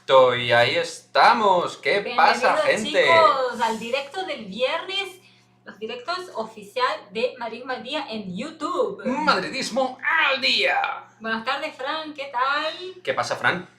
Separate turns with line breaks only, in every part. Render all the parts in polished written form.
directo y ahí estamos. ¿Qué pasa, gente?
Chicos, al directo del viernes, los directos oficial de Madridismo al Día en YouTube.
Madridismo al día.
Buenas tardes, Fran, ¿qué tal?
¿Qué pasa, Fran?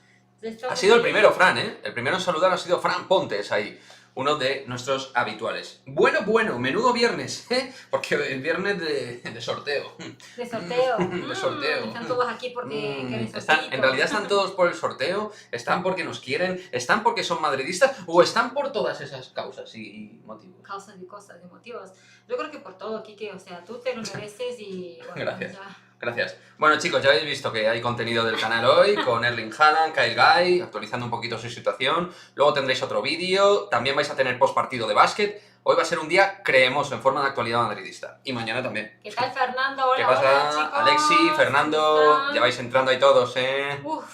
Ha sido el primero, Fran, ¿eh? El primero en saludar ha sido Fran Pontes ahí, uno de nuestros habituales. Bueno, menudo viernes, ¿eh? Porque el viernes de sorteo.
De sorteo.
De sorteo.
Están todos aquí porque quieren sorteito.
En realidad están todos por el sorteo, están porque nos quieren, están porque son madridistas o están por todas esas causas y motivos.
Causas y cosas, y motivos. Yo creo que por todo, Kike, o sea, tú te lo mereces y... Bueno,
Gracias.
ya.
Gracias. Bueno, chicos, ya habéis visto que hay contenido del canal hoy con Erling Haaland, Kyle Guy, actualizando un poquito su situación. Luego tendréis otro vídeo, también vais a tener postpartido de básquet. Hoy va a ser un día cremoso en forma de actualidad madridista. Y mañana también.
¿Qué tal, Fernando? Hola,
¿Qué pasa,
hola, chicos.
Alexi, Fernando?
¿Cómo están?
Ya vais entrando ahí todos, ¿eh?
Uf.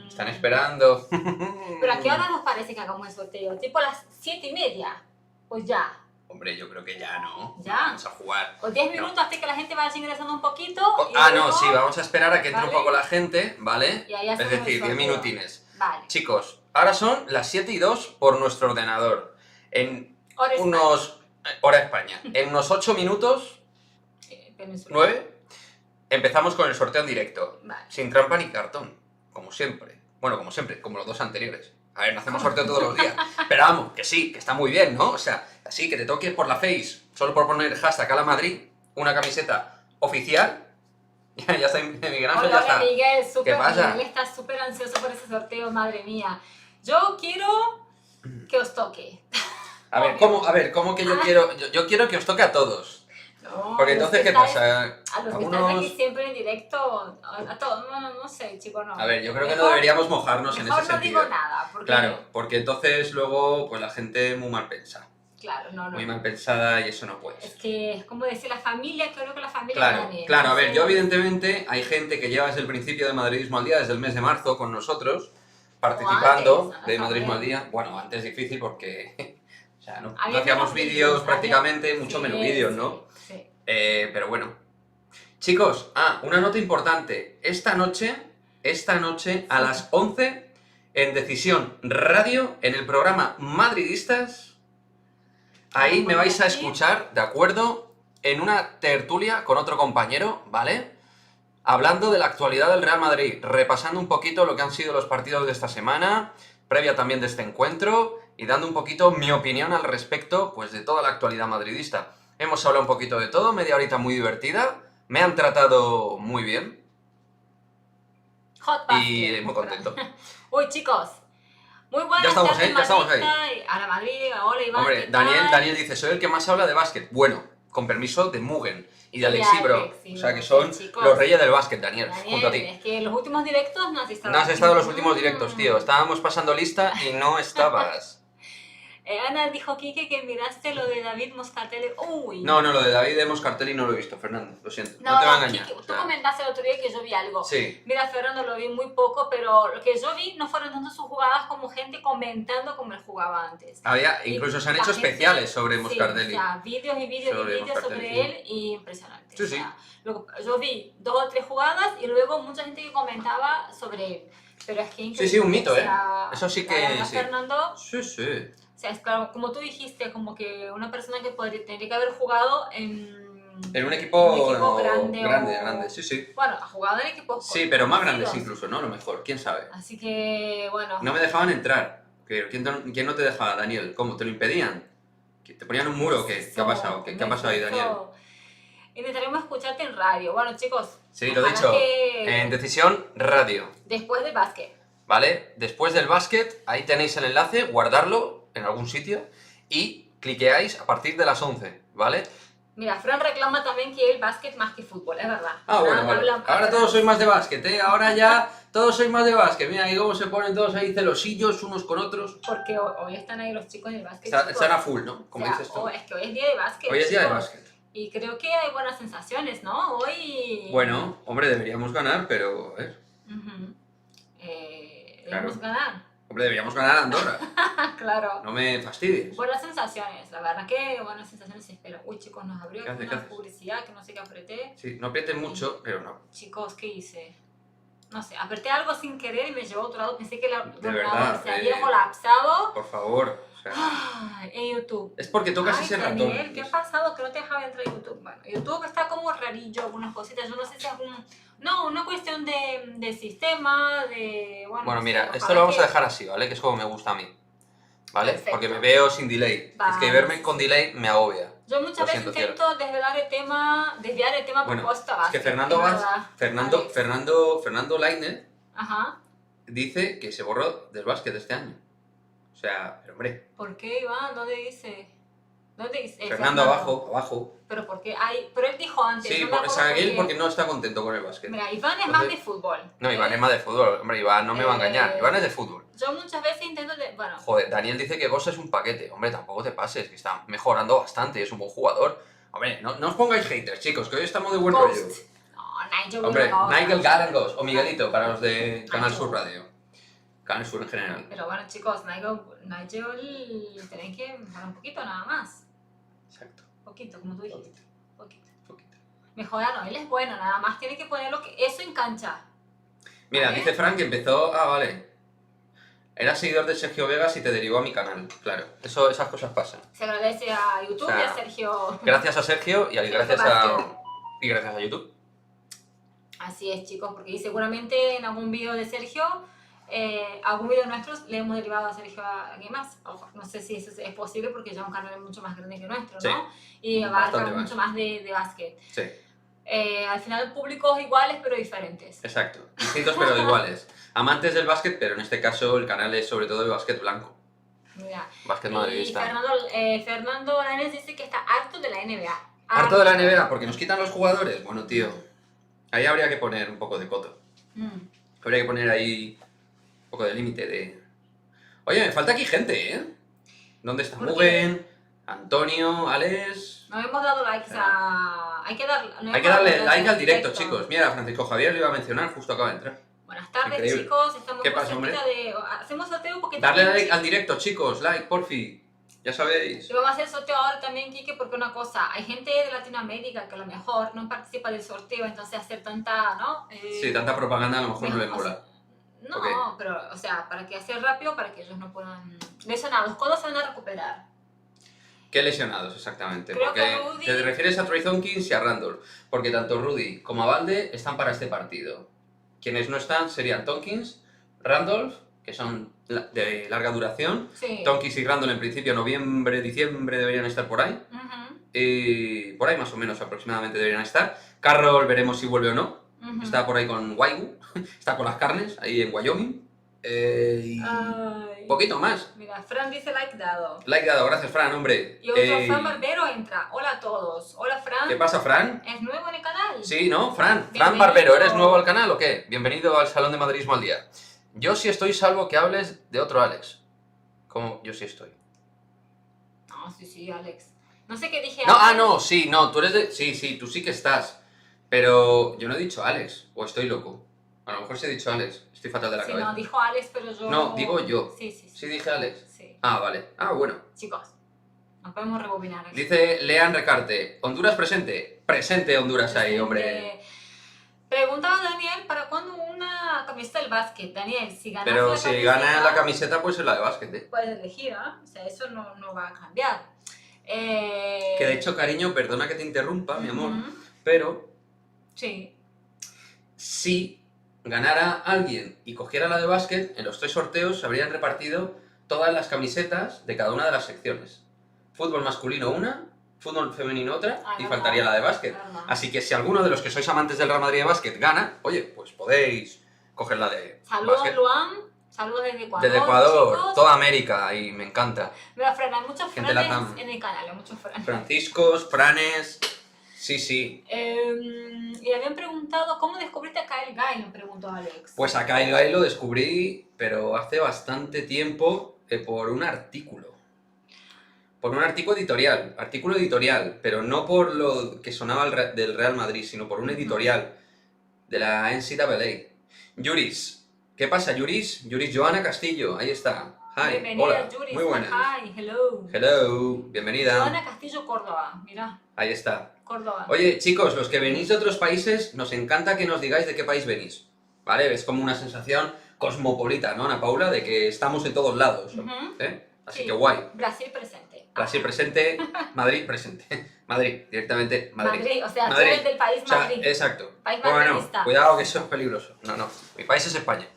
Están esperando.
¿Pero a qué hora nos parece que hagamos el sorteo? ¿Tipo a las 7:30? Pues ya.
Hombre, yo creo que ya, ¿no?
Ya.
Vamos a jugar.
O 10 minutos hasta que la gente vaya ingresando un poquito. Y
No,
luego-
sí, vamos a esperar a que entre
¿Vale?
un poco la gente, ¿vale?
Y ahí
Es
hacemos
decir,
el
10
sorteo.
minutines.
Vale.
Chicos, ahora son las 7:02 por nuestro ordenador. En
Ahora es
unos... Hora España. En unos 8 minutos,
Península.
9, empezamos con el sorteo en directo.
Vale.
Sin trampa ni cartón, como siempre. Bueno, como siempre, como los dos anteriores. A ver, no hacemos sorteo todos los días. Pero vamos, que sí, que está muy bien, ¿no? O sea, así que te toque por la Face, solo por poner hashtag a la Madrid, una camiseta oficial. Ya está, Miguel Ángel ya
Hola,
está.
Miguel,
¿Qué pasa?
Miguel está súper ansioso por ese sorteo, madre mía. Yo quiero que os toque.
A ver, ¿cómo que yo quiero? Yo quiero que os toque a todos.
No,
Porque
a los
entonces,
que
¿qué
estáis-
pasa?
A los que
Algunos-
están aquí siempre en directo, a todos, no sé, chicos, no.
A ver, yo creo que no
Mejor-
deberíamos mojarnos en
Mejor
ese
no
sentido.
digo nada, porque...
Claro, porque entonces luego pues la gente muy mal pensa.
Claro, no.
Muy mal pensada y eso no puede
Es
ser.
que es como decir la familia, creo que la familia
Claro,
gane.
claro, a ver, yo
Entonces,
evidentemente hay gente que lleva desde el principio de Madridismo al Día, desde el mes de marzo con nosotros, participando
antes,
de Madridismo al
también.
Día. Bueno, antes difícil porque o sea, no
había
hacíamos
menos
vídeos
había-
prácticamente, mucho
sí,
menos vídeos,
sí,
¿no?
Sí.
Pero bueno. Chicos, una nota importante. Esta noche a las 11, en Decisión Radio, en el programa Madridistas, ahí me vais a escuchar, ¿de acuerdo? En una tertulia con otro compañero, ¿vale? Hablando de la actualidad del Real Madrid, repasando un poquito lo que han sido los partidos de esta semana, previa también de este encuentro, y dando un poquito mi opinión al respecto, pues de toda la actualidad madridista. Hemos hablado un poquito de todo, media horita muy divertida, me han tratado muy bien
Hot
y
basket.
muy contento.
Uy, chicos. Muy buenas
Ya estamos,
tardes,
ya estamos ahí.
madridista, y a la Madrid, hola Iván.
Hombre,
¿qué tal?
Daniel dice, soy el que más habla de básquet. Bueno, con permiso de Mugen y de
Y
Alexi Bro.
Alexi,
O sea que
sí,
son
chicos.
los reyes del básquet, Daniel,
Daniel,
junto a ti.
es que en los últimos directos no has estado.
No has
aquí.
estado en los últimos directos, tío. Estábamos pasando lista y no estabas.
Ana dijo, Kike, que miraste lo de David Moscatelli. Uy.
No, lo de David de Moscartelli no lo he visto, Fernando. Lo siento. No te va a engañar.
Kike,
o
tú
sea,
comentaste el otro día que yo vi algo.
sí.
Mira, Fernando, lo vi muy poco, pero lo que yo vi no fueron tanto sus jugadas como gente comentando como él jugaba antes.
Incluso se han
La
hecho
gente-
especiales sobre
sí,
Moscardelli.
O sea, vídeos y vídeos
Sobre
y vídeos
Moscardelli,
sobre él y impresionante.
Sí,
O sea, yo vi 2 o 3 jugadas y luego mucha gente que comentaba sobre él. Pero es que increíble.
Sí, un mito,
o sea,
Eso sí
la
que
verdad,
sí.
Fernando,
Sí.
o sea, es claro, como tú dijiste, como que una persona que tendría que haber jugado
En un equipo,
grande.
Sí.
Bueno, ha jugado en equipos
Sí, pero más grandes
conocidos.
incluso, ¿no? A lo mejor, quién sabe.
Así que, bueno.
No me dejaban entrar. ¿Quién no te dejaba, Daniel? ¿Cómo? ¿Te lo impedían? ¿Te ponían un muro? ¿Qué ha pasado? ¿Qué ha pasado ahí, Daniel?
Intentaremos escucharte en radio. Bueno, chicos.
Sí, lo he
ojalá
dicho.
que
En Decisión Radio.
después del básquet.
¿Vale? Después del básquet, ahí tenéis el enlace, guardarlo en algún sitio y cliqueáis a partir de las 11, ¿vale?
Mira, Fran reclama también que el básquet más que fútbol, es verdad.
Bueno,
Fran
vale.
habla-
Ahora todos sois más de básquet, ¿eh? Ahora ya todos sois más de básquet. Mira, y cómo se ponen todos ahí celosillos unos con otros.
Porque hoy están ahí los chicos del básquet. chicos.
Están a full, ¿no? Como
O sea,
dices tú.
Es que hoy es día de básquet.
Hoy es día de
chicos.
básquet.
Y creo que hay buenas sensaciones, ¿no? Hoy...
Bueno, hombre, deberíamos ganar, pero... a ver.
Ujú.
Claro.
Debemos ganar.
Hombre, deberíamos ganar a Andorra.
Claro.
No me fastidies.
Buenas sensaciones, la verdad que buenas sensaciones se espero. Uy, chicos, nos abrió
¿Qué haces?
una publicidad que no sé qué apreté.
Sí, no aprieten mucho, pero no.
Chicos, ¿qué hice? no sé, apreté algo sin querer y me llevó a otro lado. Pensé que el ordenador
verdad,
se había colapsado.
Por favor. O sea,
Ay, en YouTube.
es porque tocas ese ratón.
Daniel, ¿qué ha pasado que no te dejaba entrar a YouTube? Bueno, YouTube está como rarillo, algunas cositas. Yo no sé si es no, una cuestión de sistema, de... Bueno,
Bueno,
no sé,
mira, esto
ojalá
lo vamos
que-
a dejar así, ¿vale? Que es como me gusta a mí. ¿Vale?
Perfecto.
Porque me veo sin delay. Es que
Vale.
verme con delay me agobia.
Yo muchas
Lo
veces
siento,
intento desviar el tema a
Bueno,
propósito.
es que
básquet,
Fernando
es verdad, Alex.
Fernando Lainez
Ajá.
dice que se borró del básquet este año. O sea, pero hombre,
¿Por qué, Iván? ¿Dónde dice? ¿Dónde dice?
Fernando abajo.
Pero porque hay... Pero él dijo antes.
Sí,
no me
o sea,
acuerdo
él
por qué.
porque no está contento con el básquet.
Mira, Iván es más de
Entonces-
fútbol.
No, Iván es más de fútbol. Hombre, Iván no me va a engañar. Iván es de fútbol.
Yo muchas veces intento... Bueno,
Joder, Daniel dice que Goss es un paquete. Hombre, tampoco te pases, que está mejorando bastante, es un buen jugador. Hombre, no os pongáis haters, chicos, que hoy estamos de buen rollo.
Ghost. No, Nigel
Hombre,
Williams.
Nigel Gallagher Goss, o Miguelito, para los de Canal
Nigel.
Sur Radio. Canal Sur en general.
Pero bueno, chicos, Nigel tenéis que mejorar un poquito nada más.
Exacto.
Poquito, como tú dijiste. Poquito.
Poquito.
Mejorar no, él es bueno, nada más tiene que ponerlo que eso en cancha.
Mira,
¿Vale?
dice Frank que empezó... Ah, vale. Era seguidor de Sergio Vegas y te derivó a mi canal. Claro, esas cosas pasan.
Se agradece a YouTube
O sea,
y a Sergio.
Gracias a Sergio y gracias a YouTube.
Así es, chicos, porque seguramente en algún vídeo de Sergio, algún vídeo nuestro, le hemos derivado a Sergio a alguien más. Ojo, no sé si eso es posible porque ya es un canal mucho más grande que nuestro,
Sí,
¿no? Y abarca
bastante
mucho más de básquet.
Sí,
Al final, públicos iguales pero diferentes.
exacto. Distintos pero iguales. Amantes del básquet, pero en este caso el canal es sobre todo de básquet blanco.
Mira.
Básquet
Y
madridista.
Fernando Lainez dice que está harto de la NBA.
Harto de la NBA porque nos quitan los jugadores. Bueno, tío, ahí habría que poner un poco de coto.
Mm.
Habría que poner ahí un poco de límite de... Oye, me falta aquí gente, ¿eh? ¿Dónde está
¿Por qué?
Mugen? Antonio, Alex...
No hemos dado likes a... Hay que
Hay que darle like al directo, chicos. Mira, Francisco Javier lo iba a mencionar, justo acaba de entrar.
Buenas tardes,
Increíble.
chicos. Estamos
¿Qué
muy
pasa, hombre?
cerquita de... Hacemos sorteo porque
Darle
también-
like al directo, chicos. Like, porfi. Ya sabéis.
Y vamos a hacer sorteo ahora también, Kike, porque una cosa, hay gente de Latinoamérica que a lo mejor no participa del sorteo, entonces hacer tanta, ¿no?
Sí, tanta propaganda a lo mejor no le
o
mola.
sea, no,
Ok.
pero, o sea, para que hacer rápido, para que ellos no puedan... Lesionados, ¿cuándo se van a recuperar?
¿Qué lesionados exactamente?
Creo
Porque
que Rudy-
te refieres a Troy Thompkins y a Randolph. Porque tanto Rudy como Abalde están para este partido. Quienes no están serían Thompkins, Randolph, que son de larga duración.
Sí.
Thompkins y Randolph en principio noviembre, diciembre deberían estar por ahí.
Ujú,
Y por ahí más o menos aproximadamente deberían estar. Carroll veremos si vuelve o no.
ujú.
Está por ahí con Waigu. Está con las carnes, ahí en Wyoming. Y
Ay.
poquito más.
Mira, Fran dice like dado.
Like dado, gracias Fran, hombre.
Y otro Fran Barbero entra. Hola a todos. Hola, Fran.
¿Qué pasa, Fran?
¿Es nuevo en el canal?
Sí, ¿no? Fran
Bienvenido.
Barbero, ¿eres nuevo al canal o qué? Bienvenido al Salón de Madridismo al Día. Yo sí estoy salvo que hables de otro Alex. ¿Cómo? Yo sí estoy.
No, sí, Alex. No sé qué dije
No,
antes.
no, sí, no, tú eres de... Sí, tú sí que estás. Pero yo no he dicho Alex, o estoy loco. A lo mejor sí he dicho Alex, estoy fatal de la
Sí,
cabeza.
no, dijo Alex, pero yo...
No, digo yo.
Sí.
Sí dije Alex.
Sí.
Ah, vale. Ah, bueno.
Chicos, nos podemos rebobinar. aquí.
Dice Lean Recarte, Honduras presente. Presente Honduras ahí, hombre.
Preguntaba Daniel, ¿para cuándo una camiseta del básquet? Daniel, si ganas
Pero
la
si
camiseta,
gana la camiseta, pues es la de básquet, ¿eh?
puedes elegir, ¿ah? O sea, eso no va a cambiar.
Que de hecho, cariño, perdona que te interrumpa, mi amor,
Ujú.
pero
Sí.
si ganara alguien y cogiera la de básquet, en los 3 sorteos se habrían repartido todas las camisetas de cada una de las secciones. Fútbol masculino una, fútbol femenino otra
Ah,
y
verdad.
faltaría la de básquet.
Verdad.
Así que si alguno de los que sois amantes del Real Madrid de básquet gana, oye, pues podéis coger la de
Saludos,
básquet.
Luan. Saludos desde Ecuador.
Desde Ecuador,
chicos.
toda América, y me encanta.
Mira, Fran, hay muchos
Gente
Franes
latam.
en el canal, hay muchos Franes.
Franciscos, Franes, sí.
Y habían preguntado, ¿cómo descubriste a Kyle Guy? Me preguntó Alex.
Pues a Kyle Guy lo descubrí, pero hace bastante tiempo, por un artículo. Por un artículo editorial, pero no por lo que sonaba del Real Madrid, sino por un editorial de la NCAA. Yuris. ¿Qué pasa, Yuris? Yuris Joana Castillo, ahí está. Hi,
Bienvenida,
hola,
Yuri.
muy buenas.
Hi, hello.
Hello, bienvenida.
Joana Castillo, Córdoba. Mira,
Ahí está.
Córdoba.
Oye, chicos, los que venís de otros países, nos encanta que nos digáis de qué país venís. ¿vale? Es como una sensación cosmopolita, ¿no, Ana Paula? De que estamos en todos lados, ¿eh? Así
Sí.
que guay.
Brasil presente.
Brasil presente, Madrid presente. Madrid, directamente Madrid.
Madrid, o sea,
Madrid.
tú eres del país
O sea,
Madrid.
exacto.
País
Bueno,
madridista.
cuidado que eso es peligroso. No, no. Mi país es España.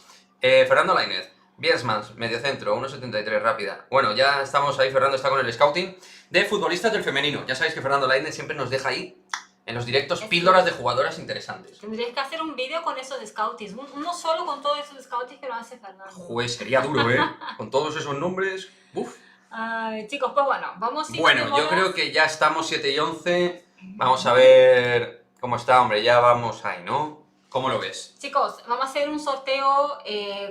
Fernando Lainez, Bielsmans, mediocentro, 1,73 rápida. Bueno, ya estamos ahí, Fernando está con el scouting de futbolistas del femenino. Ya sabéis que Fernando Lainez siempre nos deja ahí, en los directos, píldoras de jugadoras interesantes.
Tendrías que hacer un vídeo con esos scoutings, uno solo con todos esos scoutings que lo hace Fernando.
Joder, sería duro, ¿eh? Con todos esos nombres. Uf.
Ay, chicos, pues bueno, vamos sin
Bueno, yo
demoras.
creo que ya estamos 7 y 11. Vamos a ver cómo está, hombre. Ya vamos ahí, ¿no? ¿Cómo lo ves?
Chicos, vamos a hacer un sorteo,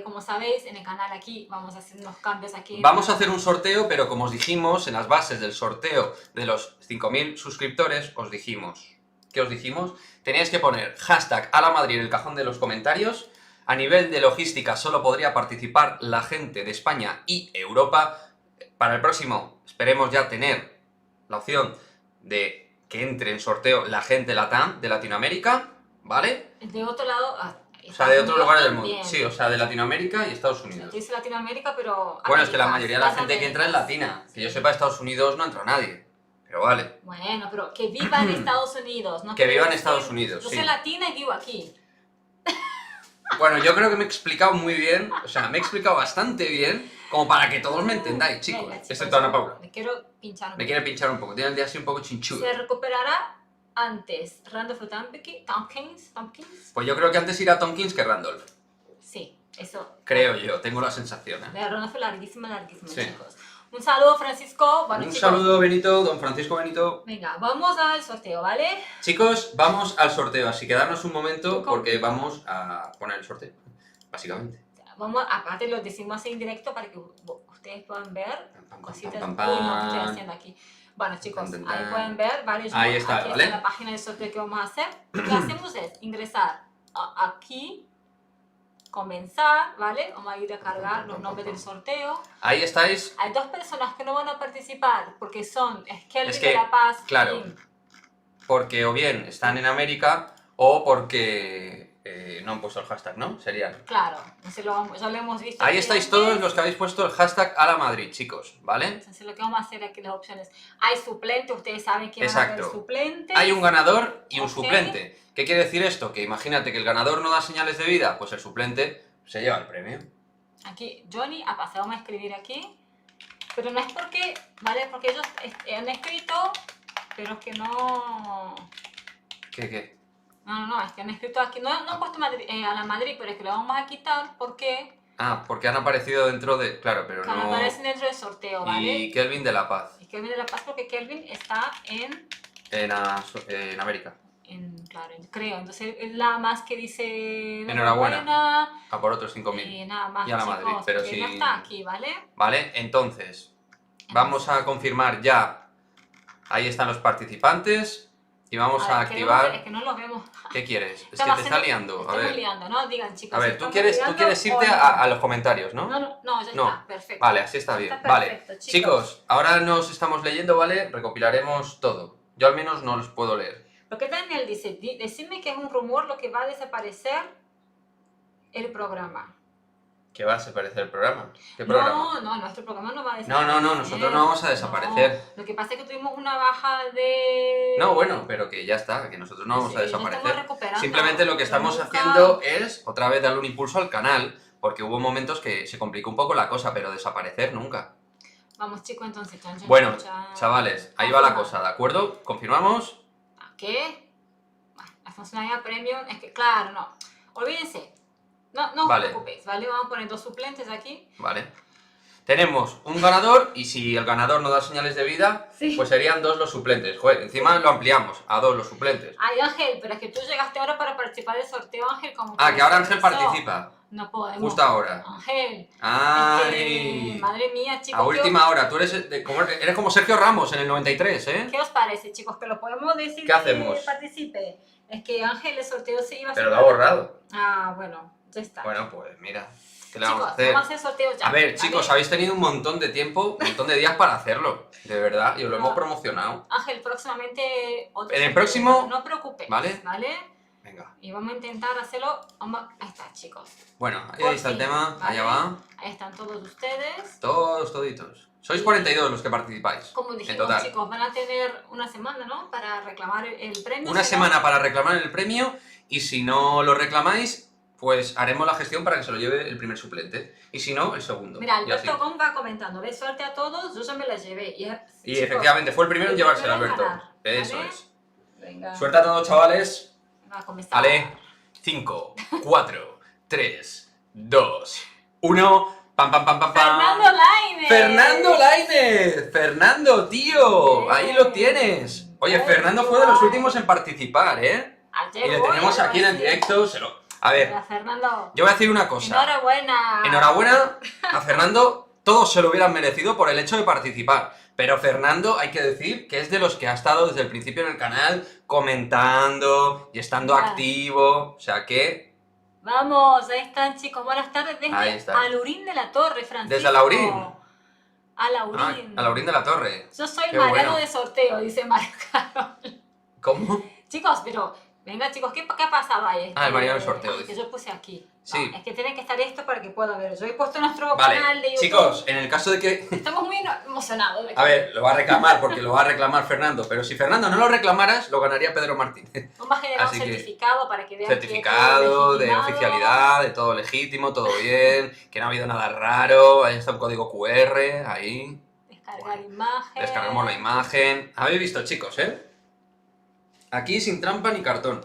como sabéis, en el canal aquí, vamos a hacer unos cambios aquí.
Vamos a hacer un sorteo, pero como os dijimos, en las bases del sorteo de los 5.000 suscriptores, os dijimos... ¿Qué os dijimos? Teníais que poner hashtag #AlaMadrid en el cajón de los comentarios. A nivel de logística solo podría participar la gente de España y Europa. Para el próximo esperemos ya tener la opción de que entre en sorteo la gente LATAM de Latinoamérica, ¿vale?
De otro lado...
O sea, de otros lugares del
también.
mundo. Sí, o sea, de Latinoamérica y Estados
Yo
Unidos.
dice Latinoamérica, pero...
Bueno, es que la
Américas,
mayoría de la
las
gente que entra es
Américas.
latina. Que yo sepa, Estados Unidos no entra nadie. Pero vale.
Bueno, pero que viva en Estados Unidos. No
Que
quiere
viva en
decir-
Estados Unidos,
Yo
sí.
soy latina y vivo aquí.
Bueno, yo creo que me he explicado muy bien. O sea, me he explicado bastante bien. Como para que todos me entendáis, chicos.
Venga, chicos,
Excepto Ana Paula.
Me quiero pinchar un
Me quiere pinchar un poco. Tiene el día así un poco chinchudo.
Se recuperará antes Randolph Tompkins.
Pues yo creo que antes irá Tompkins que Randolph.
Sí, eso.
Creo yo, tengo la sensación. ¿eh?
La ronda fue larguísima,
Sí.
chicos. Un saludo, Francisco. Bueno,
Un
chicos,
saludo, Benito, don Francisco Benito.
venga, vamos al sorteo, ¿vale?
Chicos, vamos al sorteo, así que darnos un momento
¿Cómo?
porque vamos a poner el sorteo, básicamente.
Vamos, aparte lo decimos así en directo para que ustedes puedan ver cositas.
pam,
Uy, no, ¿qué estoy
pam.
haciendo aquí? Bueno, chicos,
Tan, tan,
ahí
tan.
pueden ver, ¿vale?
Ahí está,
aquí
¿vale?
está la página del sorteo que vamos a hacer. Lo que hacemos es ingresar aquí, comenzar, ¿vale? Vamos a ir a cargar los nombres del sorteo.
Ahí estáis.
Hay dos personas que no van a participar porque son Kelvin
Es que,
de La Paz
claro.
y...
Porque o bien están en América o porque no han puesto el hashtag, ¿no? Serían.
Claro, ya lo hemos visto.
Ahí
aquí
estáis
antes.
todos los que habéis puesto el hashtag #AlaMadrid, chicos, ¿vale?
Entonces lo que vamos a hacer aquí, las opciones. Hay suplente, ustedes saben que van a haber
Exacto.
suplentes.
Hay un ganador y un
Ok.
suplente. ¿Qué quiere decir esto? Que imagínate que el ganador no da señales de vida, pues el suplente se lleva el premio.
Aquí, Johnny ha pasado a escribir aquí. Pero no es porque, ¿vale? Porque ellos han escrito, pero es que no...
¿Qué?
No, es que han escrito aquí. No han puesto a la Madrid, pero es que lo vamos a quitar porque
Ah, porque han aparecido dentro de... Claro, pero
no
no...
aparecen dentro del sorteo, ¿vale?
Y Kelvin de La Paz,
Y Kelvin de La Paz porque Kelvin está
en América.
claro, creo. Entonces es la más que dice
Enhorabuena. A por otros 5.000.
y nada más,
Y a la
chicos,
Madrid, pero
porque
sí-
no está aquí, ¿vale?
¿Vale? Entonces, vamos a confirmar ya. Ahí están los participantes. Y vamos a
ver,
activar...
es que no lo vemos.
¿Qué quieres? Es que
Estamos
te está
haciendo-
liando. A
Estamos
ver,
liando, ¿no? Digan, chicos.
a ver,
si
tú
estamos
quieres
liando
irte
o no.
a los comentarios, ¿no?
No, ya
No.
está, perfecto.
Vale, así está bien.
Está
Vale,
perfecto,
chicos, ahora nos estamos leyendo, ¿vale? Recopilaremos todo. Yo al menos no los puedo leer.
Lo que Daniel dice, decime que es un rumor lo que va a desaparecer el programa.
¿Qué va a desaparecer el programa? ¿Qué programa?
No, nuestro programa no va a desaparecer.
No, nosotros no vamos a desaparecer.
No, lo que pasa es que tuvimos una baja de...
No, bueno, pero que ya está, que nosotros no vamos a
Sí, ya estamos
desaparecer.
recuperando.
Simplemente lo que estamos
Nunca-
haciendo es otra vez darle un impulso al canal, porque hubo momentos que se complicó un poco la cosa, pero desaparecer nunca.
Vamos, chicos, entonces. Chan, chan,
Bueno,
chan.
chavales, ahí va la
Confirma.
cosa, ¿de acuerdo? ¿Confirmamos?
¿Qué? Bueno, la funcionalidad premium es que, claro, no. Olvídense. No os
Vale.
preocupéis, ¿vale? Vamos a poner dos suplentes aquí.
Vale. Tenemos un ganador y si el ganador no da señales de vida,
Sí.
pues serían 2 los suplentes. Joder, encima lo ampliamos a 2 los suplentes.
Ay, Ángel, pero es que tú llegaste ahora para participar del sorteo, Ángel. Como
Ah, que ahora
eso.
Ángel participa.
No podemos.
Justo ahora.
Ángel.
¡Ay!
Madre mía, chicos.
A última hora. Tú eres como Sergio Ramos en el 93, ¿eh?
¿Qué os parece, chicos? Que lo podemos decir.
¿Qué hacemos?
Que participe. Es que Ángel, el sorteo se iba a
Pero
hacer.
lo ha borrado.
Ah, bueno, ya está.
Bueno, pues mira. ¿Qué le
chicos,
vamos a hacer?
vamos a hacer sorteo ya.
A ver,
¿vale?
chicos, habéis tenido un montón de tiempo, un montón de días para hacerlo. De verdad, y os lo hemos
No.
promocionado.
Ángel, próximamente. otro
En el
sorteo.
próximo-
No preocupes.
¿Vale?
¿Vale?
Venga.
Y vamos a intentar hacerlo. Ahí está, chicos.
Bueno, ahí
Por
está el
fin,
tema,
¿vale?
allá va.
Ahí están todos ustedes.
Todos, toditos. Sois
Y-
42 los que participáis.
Como
En
dijimos,
total.
chicos, van a tener una semana, ¿no? Para reclamar el premio.
Una
si no-
semana para reclamar el premio y si no lo reclamáis, pues haremos la gestión para que se lo lleve el primer suplente. Y si no, el segundo.
Mira,
Y así.
Alberto Gómez va comentando. De suerte a todos, yo ya me la llevé. Y chicos,
efectivamente, fue el primero en
el
llevárselo,
primero en
Alberto.
ganar,
Eso
¿vale?
es.
Venga.
Suerte a todos, chavales.
Va a comenzar.
Vale. 5, 4, 3, 2, 1. Pam, pam, pam, pam, pam.
Fernando Lainez.
¡Fernando Lainez! ¡Fernando, tío!
Bien.
Ahí lo tienes. Oye,
Ay,
Fernando
qué
fue de los
guay.
últimos en participar, ¿eh?
Ayer
Y le
voy,
tenemos aquí en el
sí.
directo. A ver,
Mira, Fernando.
yo voy a decir una cosa.
Enhorabuena.
Enhorabuena a Fernando, todos se lo hubieran merecido por el hecho de participar. Pero Fernando, hay que decir que es de los que ha estado desde el principio en el canal comentando y estando
Mira.
activo. O sea que,
Vamos, ahí están, chicos. Buenas tardes
Ahí
desde
está.
Alaurín de la Torre, Francisco.
¿Desde Alaurín?
Alaurín.
a Laurín de la Torre.
Yo soy
Qué
Mariano
bueno.
de sorteo, dice Mario Carol.
¿Cómo?
Chicos, pero venga, chicos, ¿qué ha pasado ahí?
Ah, el Mariano del sorteo,
Que
dice.
yo puse aquí.
Sí.
No, es que tiene que estar esto para que pueda ver. Yo he puesto nuestro
Vale,
canal de YouTube.
chicos, en el caso de que...
Estamos muy emocionados. de que
A ver, lo va a reclamar porque lo va a reclamar Fernando, pero si Fernando no lo reclamaras, lo ganaría Pedro Martínez.
Vamos a generar un
Así que,
certificado para que vean
Certificado
que es todo
de
legitimado.
oficialidad, de todo legítimo, todo bien, que no ha habido nada raro, ahí está un código QR, ahí.
Descargar imagen.
Descargamos la imagen. Habéis visto, chicos, ¿eh? Aquí sin trampa ni cartón.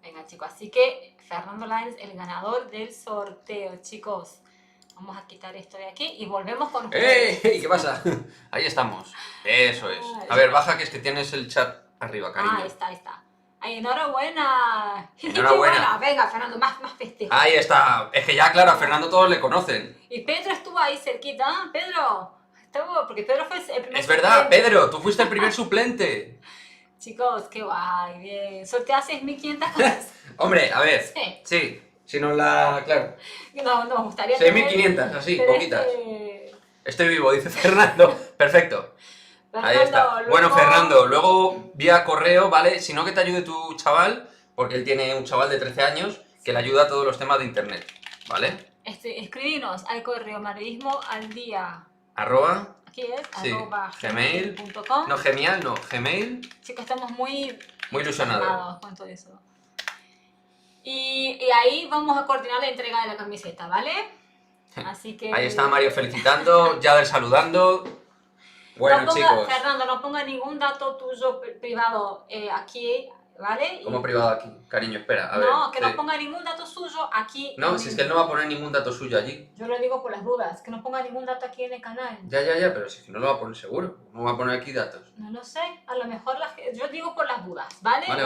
Venga, chicos, así que Fernando Lainez, el ganador del sorteo, chicos. Vamos a quitar esto de aquí y volvemos con ustedes.
¡Ey! ¿Qué pasa? Ahí estamos. Eso es. A ver, baja que es que tienes el chat arriba, cariño.
Ahí está, ahí está. Ay, enhorabuena.
Enhorabuena.
Venga, Fernando, más festejo.
Ahí está. Es que ya, claro, a Fernando todos le conocen.
Y Pedro estuvo ahí cerquita. ¿Ah? Pedro, estuvo, porque Pedro fue el primer
Es verdad,
suplente.
Pedro, tú fuiste el primer suplente.
Chicos, qué guay, bien. Sortea 6.500 cosas.
Hombre, a ver.
Sí.
Sí, si no la... Claro.
No, nos gustaría
6.500, así,
pero
poquitas.
este-
Estoy vivo, dice Fernando. Perfecto. Ahí está.
Fernando,
Bueno,
luego-
Fernando, luego vía correo, ¿vale? Si no, que te ayude tu chaval, porque él tiene un chaval de 13 años que le ayuda a todos los temas de internet, ¿vale?
Escribinos al correo madridismo al día.
Arroba,
Aquí es,
sí,
arroba
Gmail.
gmail.com.
no, genial, no, Gmail,
Chicos, estamos muy
ilusionados.
con todo eso. Y ahí vamos a coordinar la entrega de la camiseta, ¿vale? Así que...
Ahí está Mario felicitando, Yader saludando. Bueno,
no ponga,
chicos,
Fernando, no ponga ningún dato tuyo privado aquí, ¿vale? Y-
¿cómo privado aquí? Cariño, espera, a ver.
no, que
sí.
no ponga ningún dato suyo aquí.
No,
en
si es
el-
que él no va a poner ningún dato suyo allí.
Yo lo digo por las dudas, que no ponga ningún dato aquí en el canal.
Ya, pero si es que no lo va a poner seguro. No va a poner aquí datos.
No lo sé, a lo mejor yo digo por las dudas, ¿vale?
Vale.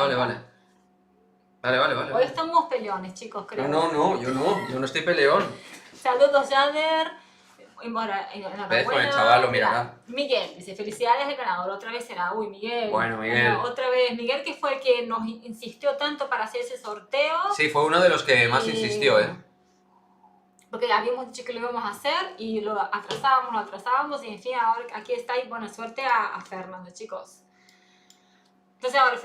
Hoy estamos peleones, chicos, creo.
No, yo no estoy peleón.
Saludos, Yader. Enhorabuena.
¿Ves? Con el chaval lo
Mira,
mirará.
Miguel dice, felicidades al ganador. Otra vez será, uy, Miguel.
Bueno, Miguel.
Otra vez, Miguel, que fue el que nos insistió tanto para hacer ese sorteo.
Sí, fue uno de los que más insistió, ¿eh?
Porque habíamos dicho que lo íbamos a hacer y lo atrasábamos y en fin, ahora aquí está y buena suerte a Fernando, chicos. Entonces ahora,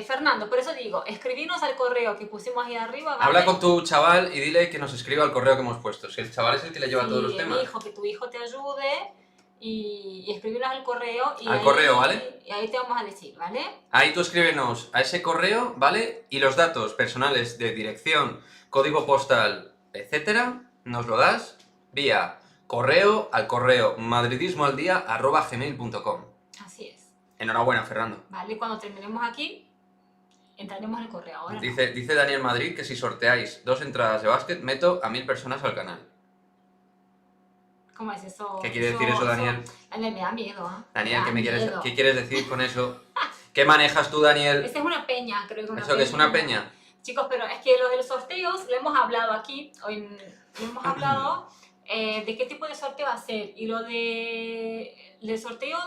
Fernando, por eso digo, escribinos al correo que pusimos ahí arriba, ¿vale?
Habla con tu chaval y dile que nos escriba al correo que hemos puesto. Si el chaval es el que le lleva todos los temas.
Mi hijo, que tu hijo te ayude y escribirnos al correo. Y
Al
ahí,
correo, ¿vale?
Y ahí te vamos a decir, ¿vale?
Ahí tú escríbenos a ese correo, ¿vale? Y los datos personales de dirección, código postal, etcétera, nos lo das vía correo al correo madridismoaldia@gmail.com.
Así es.
Enhorabuena, Fernando.
¿Vale? Cuando terminemos aquí, entraremos al correo. Ahora no.
Dice Daniel Madrid que si sorteáis 2 entradas de básquet, meto a 1000 personas al canal.
¿Cómo es eso?
¿Qué quiere decir eso, Daniel?
Daniel, me da miedo, ¿eh?
Daniel,
Me da miedo.
¿qué quieres decir con eso? ¿Qué manejas tú, Daniel?
Esa es una peña, creo que
¿Eso que es una peña?
Chicos, pero es que lo de los sorteos, lo hemos hablado aquí, hoy lo hemos hablado de qué tipo de sorteo hacer. Y lo del sorteo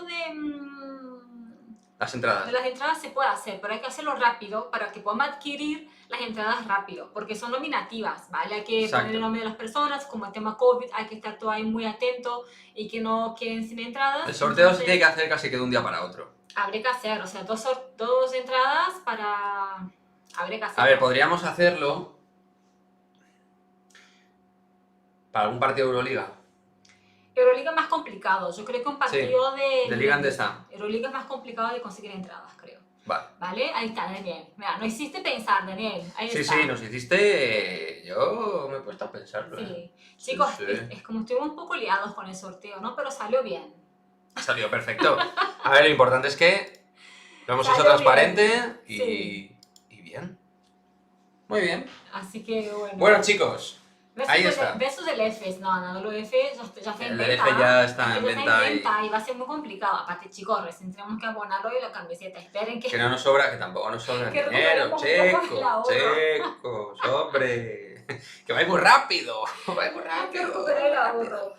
Las entradas.
de las entradas se puede hacer, pero hay que hacerlo rápido para que podamos adquirir las entradas rápido, porque son nominativas, ¿vale? Hay que
Exacto.
poner el nombre de las personas, como el tema COVID, hay que estar todo ahí muy atento y que no queden sin entradas.
El sorteo se
Entonces,
tiene que hacer casi que de un día para otro.
habría que hacer, o sea, dos entradas para Habría que hacerlo.
A ver, podríamos hacerlo para algún partido de Euroliga.
Euroliga es más complicado. Yo creo que un partido
de Liga Endesa.
Euroliga es más complicado de conseguir entradas, creo.
Vale.
¿Vale? Ahí está, Daniel. Mira, no hiciste pensar, Daniel. Ahí
Sí,
está.
sí, nos hiciste... Yo me he puesto a pensarlo,
Sí. Chicos,
Sí.
Es como estuvimos un poco liados con el sorteo, ¿no? Pero salió bien.
Ha salido perfecto. A ver, lo importante es que lo hemos hecho
Salió
transparente
bien.
y bien. Muy bien.
Así que bueno.
Bueno, chicos, ahí está.
Besos del EFES. No, lo EFES ya está en
El
venta.
EFES ya está en venta
y va a ser muy complicado. Aparte, chicos, recién tenemos que abonarlo y la camiseta. Esperen que...
Que no nos sobra, que tampoco nos sobra
Que
dinero,
recuperemos un poco el
chicos, hombre. Que vais muy rápido, vais muy
Hay que
rápido.
recuperar el ahorro.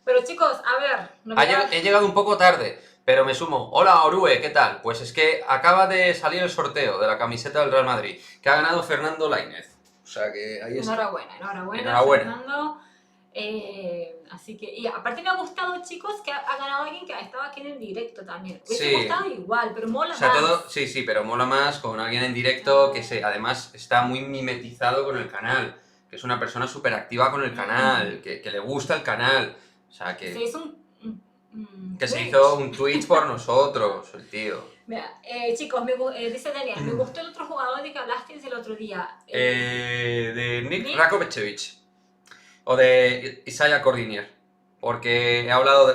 Pero chicos, a ver,
He llegado un poco tarde, pero me sumo. Hola, Orue, ¿qué tal? Pues es que acaba de salir el sorteo de la camiseta del Real Madrid, que ha ganado Fernando Lainez. O sea que ahí está.
enhorabuena, Fernando. Así que, y aparte me ha gustado, chicos, que ha ganado alguien que estaba aquí en el directo también. Hubiese gustado igual, pero mola
O sea,
más.
todo, sí, pero mola más con alguien en directo que además está muy mimetizado con el canal, que es una persona súper activa con el canal, que le gusta el canal. O sea, que
Se hizo
que se
Twitch.
hizo un Twitch por nosotros, el tío.
Mira, chicos, dice Daniel, me gustó el otro jugador de que hablaste el otro día.
De Nick Rakovic o de Isaiah Cordinier, porque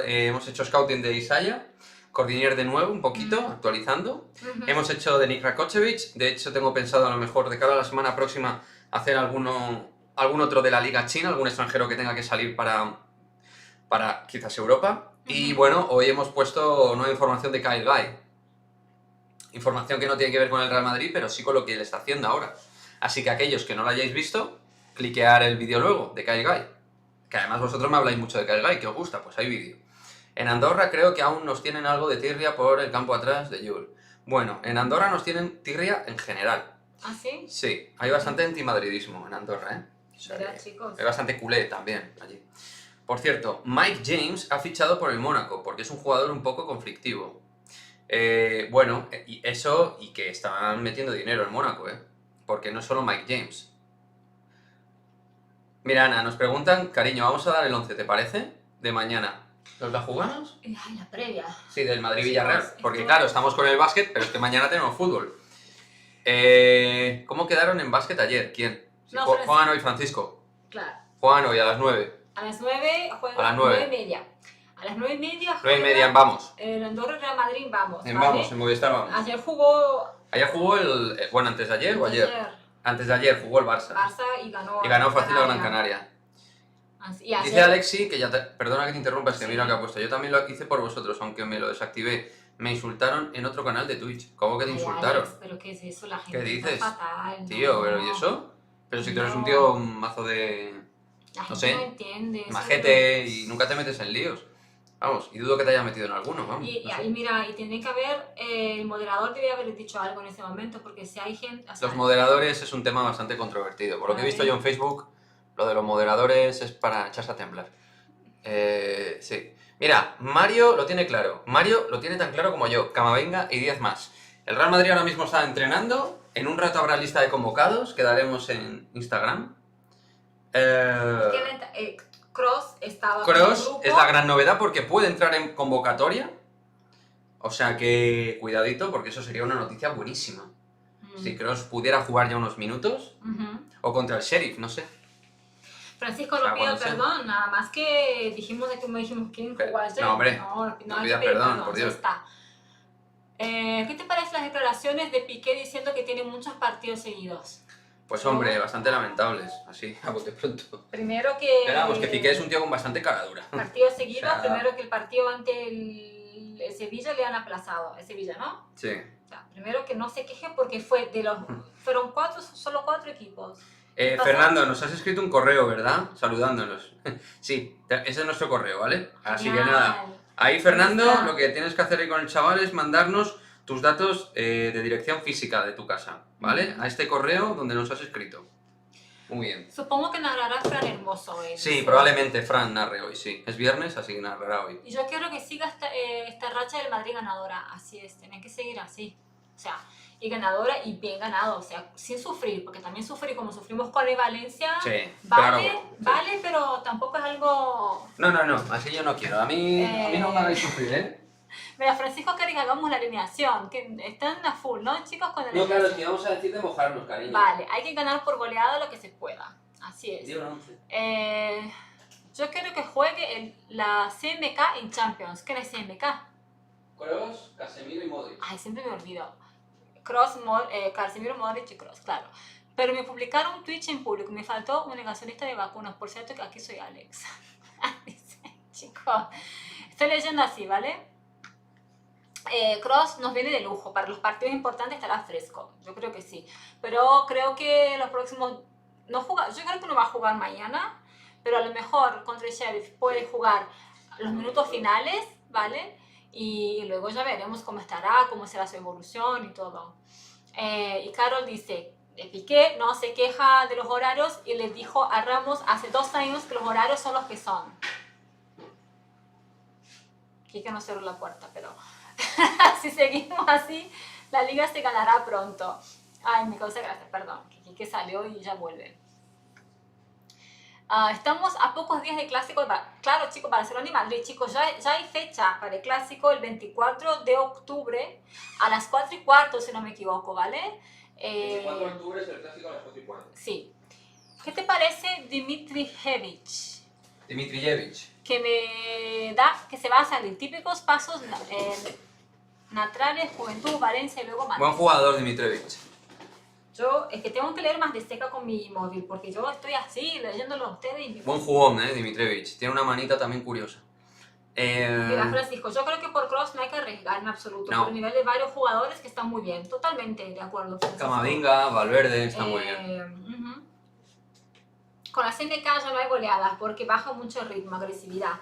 hemos hecho scouting de Isaiah Cordinier de nuevo, un poquito, actualizando. Hemos hecho de Nick Rakovic, de hecho tengo pensado a lo mejor de cara a la semana próxima hacer algún otro de la Liga China, algún extranjero que tenga que salir para quizás Europa. Y bueno, hoy hemos puesto nueva información de Kyle Guy. Información que no tiene que ver con el Real Madrid, pero sí con lo que él está haciendo ahora. Así que aquellos que no lo hayáis visto, cliquear el vídeo luego de Kyle Guy. Que además vosotros me habláis mucho de Kyle Guy, que os gusta, pues hay vídeo. En Andorra creo que aún nos tienen algo de tirria por el campo atrás de Yul. Bueno, en Andorra nos tienen tirria en general.
¿Ah, sí?
Sí, hay bastante antimadridismo en Andorra, ¿eh? O sea,
Verá, chicos.
hay bastante culé también allí. Por cierto, Mike James ha fichado por el Mónaco, porque es un jugador un poco conflictivo. Bueno, y eso, y que estaban metiendo dinero en Mónaco, ¿eh? Porque no solo Mike James. Mira, Ana, nos preguntan, cariño, vamos a dar el 11, ¿te parece? De mañana. ¿Nos la jugamos?
Ay, la previa.
Sí, del Madrid-Villarreal.
Chicos,
Porque claro, estamos con el básquet, pero es que mañana tenemos fútbol. ¿Cómo quedaron en básquet ayer? ¿Quién? Sí,
No,
Juan hoy, Francisco.
Claro.
Juan hoy a las 9.
A las 9 juega.
A las 9.
9:30. A las 9:30
9 y media en Vamos.
El Andorra Real Madrid Vamos.
En
¿vale?
Vamos, en Movistar Vamos.
Ayer jugó.
Ayer jugó bueno, antes de ayer o ayer. Antes de ayer jugó el Barça.
Y ganó.
Y ganó fácil a Gran Canaria. Dice Alexi, que perdona que te interrumpa, es que mira lo que ha puesto. Yo también lo hice por vosotros, aunque me lo desactivé. Me insultaron en otro canal de Twitch. ¿Cómo que te insultaron?
Alex, ¿pero qué es eso? La gente
¿Qué dices?
está fatal.
Tío,
no.
¿pero y eso? Pero si tú eres un tío un mazo de...
La gente
no sé,
no entiende. eso
majete y nunca te metes en líos. Vamos, y dudo que te haya metido en alguno, vamos.
Y,
no sé.
y mira, y tiene que haber, el moderador debe haber dicho algo en ese momento, porque si hay gente... O sea,
Los moderadores es un tema bastante controvertido. Por lo que he visto yo en Facebook, lo de los moderadores es para echarse a temblar. Sí. Mira, Mario lo tiene claro. Mario lo tiene tan claro como yo. Camavinga y 10 más. El Real Madrid ahora mismo está entrenando. En un rato habrá lista de convocados que daremos en Instagram.
Cross estaba
Cross es la gran novedad porque puede entrar en convocatoria. O sea que cuidadito porque eso sería una noticia buenísima. Si Cross pudiera jugar ya unos minutos. O contra el Sheriff, no sé.
Francisco no pidió perdón, nada más que dijimos de que me dijimos quién jugó ayer.
No, hombre,
no
pidas perdón, por Dios.
Ya está. ¿Qué te parecen las declaraciones de Piqué diciendo que tiene muchos partidos seguidos?
Pues hombre, bastante lamentables, así, a bote pronto.
Primero que...
Esperamos que Piqué es un tío con bastante cara dura.
Partidos seguidos,
O sea,
primero que el partido ante el Sevilla le han aplazado, el Sevilla, ¿no?
Sí.
O sea, primero que no se quejen porque fueron solo cuatro equipos.
Fernando, nos has escrito un correo, ¿verdad? Saludándonos. Sí, ese es nuestro correo, ¿vale? Así que nada. Ahí, Fernando, lo que tienes que hacer ahí con el chaval es mandarnos tus datos de dirección física de tu casa, ¿vale? A este correo donde nos has escrito. Muy bien.
Supongo que narrará Fran Hermoso hoy.
Sí, probablemente Fran narre hoy, sí. Es viernes, así que narrará hoy.
Y yo quiero que siga esta racha del Madrid ganadora. Así es, tiene que seguir así. O sea, y ganadora y bien ganado, o sea, sin sufrir, porque también sufrí como sufrimos con el Valencia,
Sí,
vale,
pero no, sí.
vale, pero tampoco es algo...
No, así yo no quiero. A mí no me hagáis sufrir, ¿eh?
Mira, Francisco quiere que hagamos la alineación, que están a full, ¿no, chicos? Con la
No, claro, es
alineación.
que vamos a decir de mojarnos, cariño.
Vale, hay que ganar por goleada lo que se pueda, así es.
Di un 11.
Yo quiero que juegue la CMK en Champions. ¿Qué es CMK?
Kroos, Casemiro y Modric.
Ay, siempre me olvido. Casemiro, Modric y Kroos, claro. Pero me publicaron un Twitch en público. Me faltó un negacionista de vacunas. Por cierto, que aquí soy Alex. Dice, chicos, estoy leyendo así, ¿vale? Kroos nos viene de lujo. Para los partidos importantes estará fresco. Yo creo que sí. Pero creo que los próximos... yo creo que no va a jugar mañana. Pero a lo mejor contra el Sheriff puede jugar los minutos finales, ¿vale? Y luego ya veremos cómo estará, cómo será su evolución y todo. Y Carol dice, Piqué no se queja de los horarios y le dijo a Ramos hace 2 años que los horarios son los que son. Quique no cerró la puerta, pero si seguimos así, la liga se ganará pronto. Ay, me causa gracia, perdón, que Quique salió y ya vuelve. Estamos a pocos días del clásico. Claro, chicos, Barcelona y Madrid, chicos, ya hay fecha para el clásico el 24 de octubre a las 4:15, si no me equivoco, ¿vale?
24 de octubre es el clásico a las 4:15.
Sí. ¿Qué te parece Dimitrijevic?
Dimitrijevic.
Que me da que se va a salir típicos pasos naturales, Juventud, Valencia y luego Madrid.
Buen jugador, Dimitrijevic.
Yo es que tengo que leer más de cerca con mi móvil, porque yo estoy así, leyéndolo a ustedes. Y
Buen jugón, Dimitrijevic. Tiene una manita también curiosa.
Mira, Francisco, yo creo que por Kroos no hay que arriesgar en absoluto,
No.
por el nivel de varios jugadores que están muy bien, totalmente de acuerdo, Francisco.
Camavinga, Valverde, está muy bien.
Con la CNK ya no hay goleadas, porque baja mucho el ritmo, agresividad.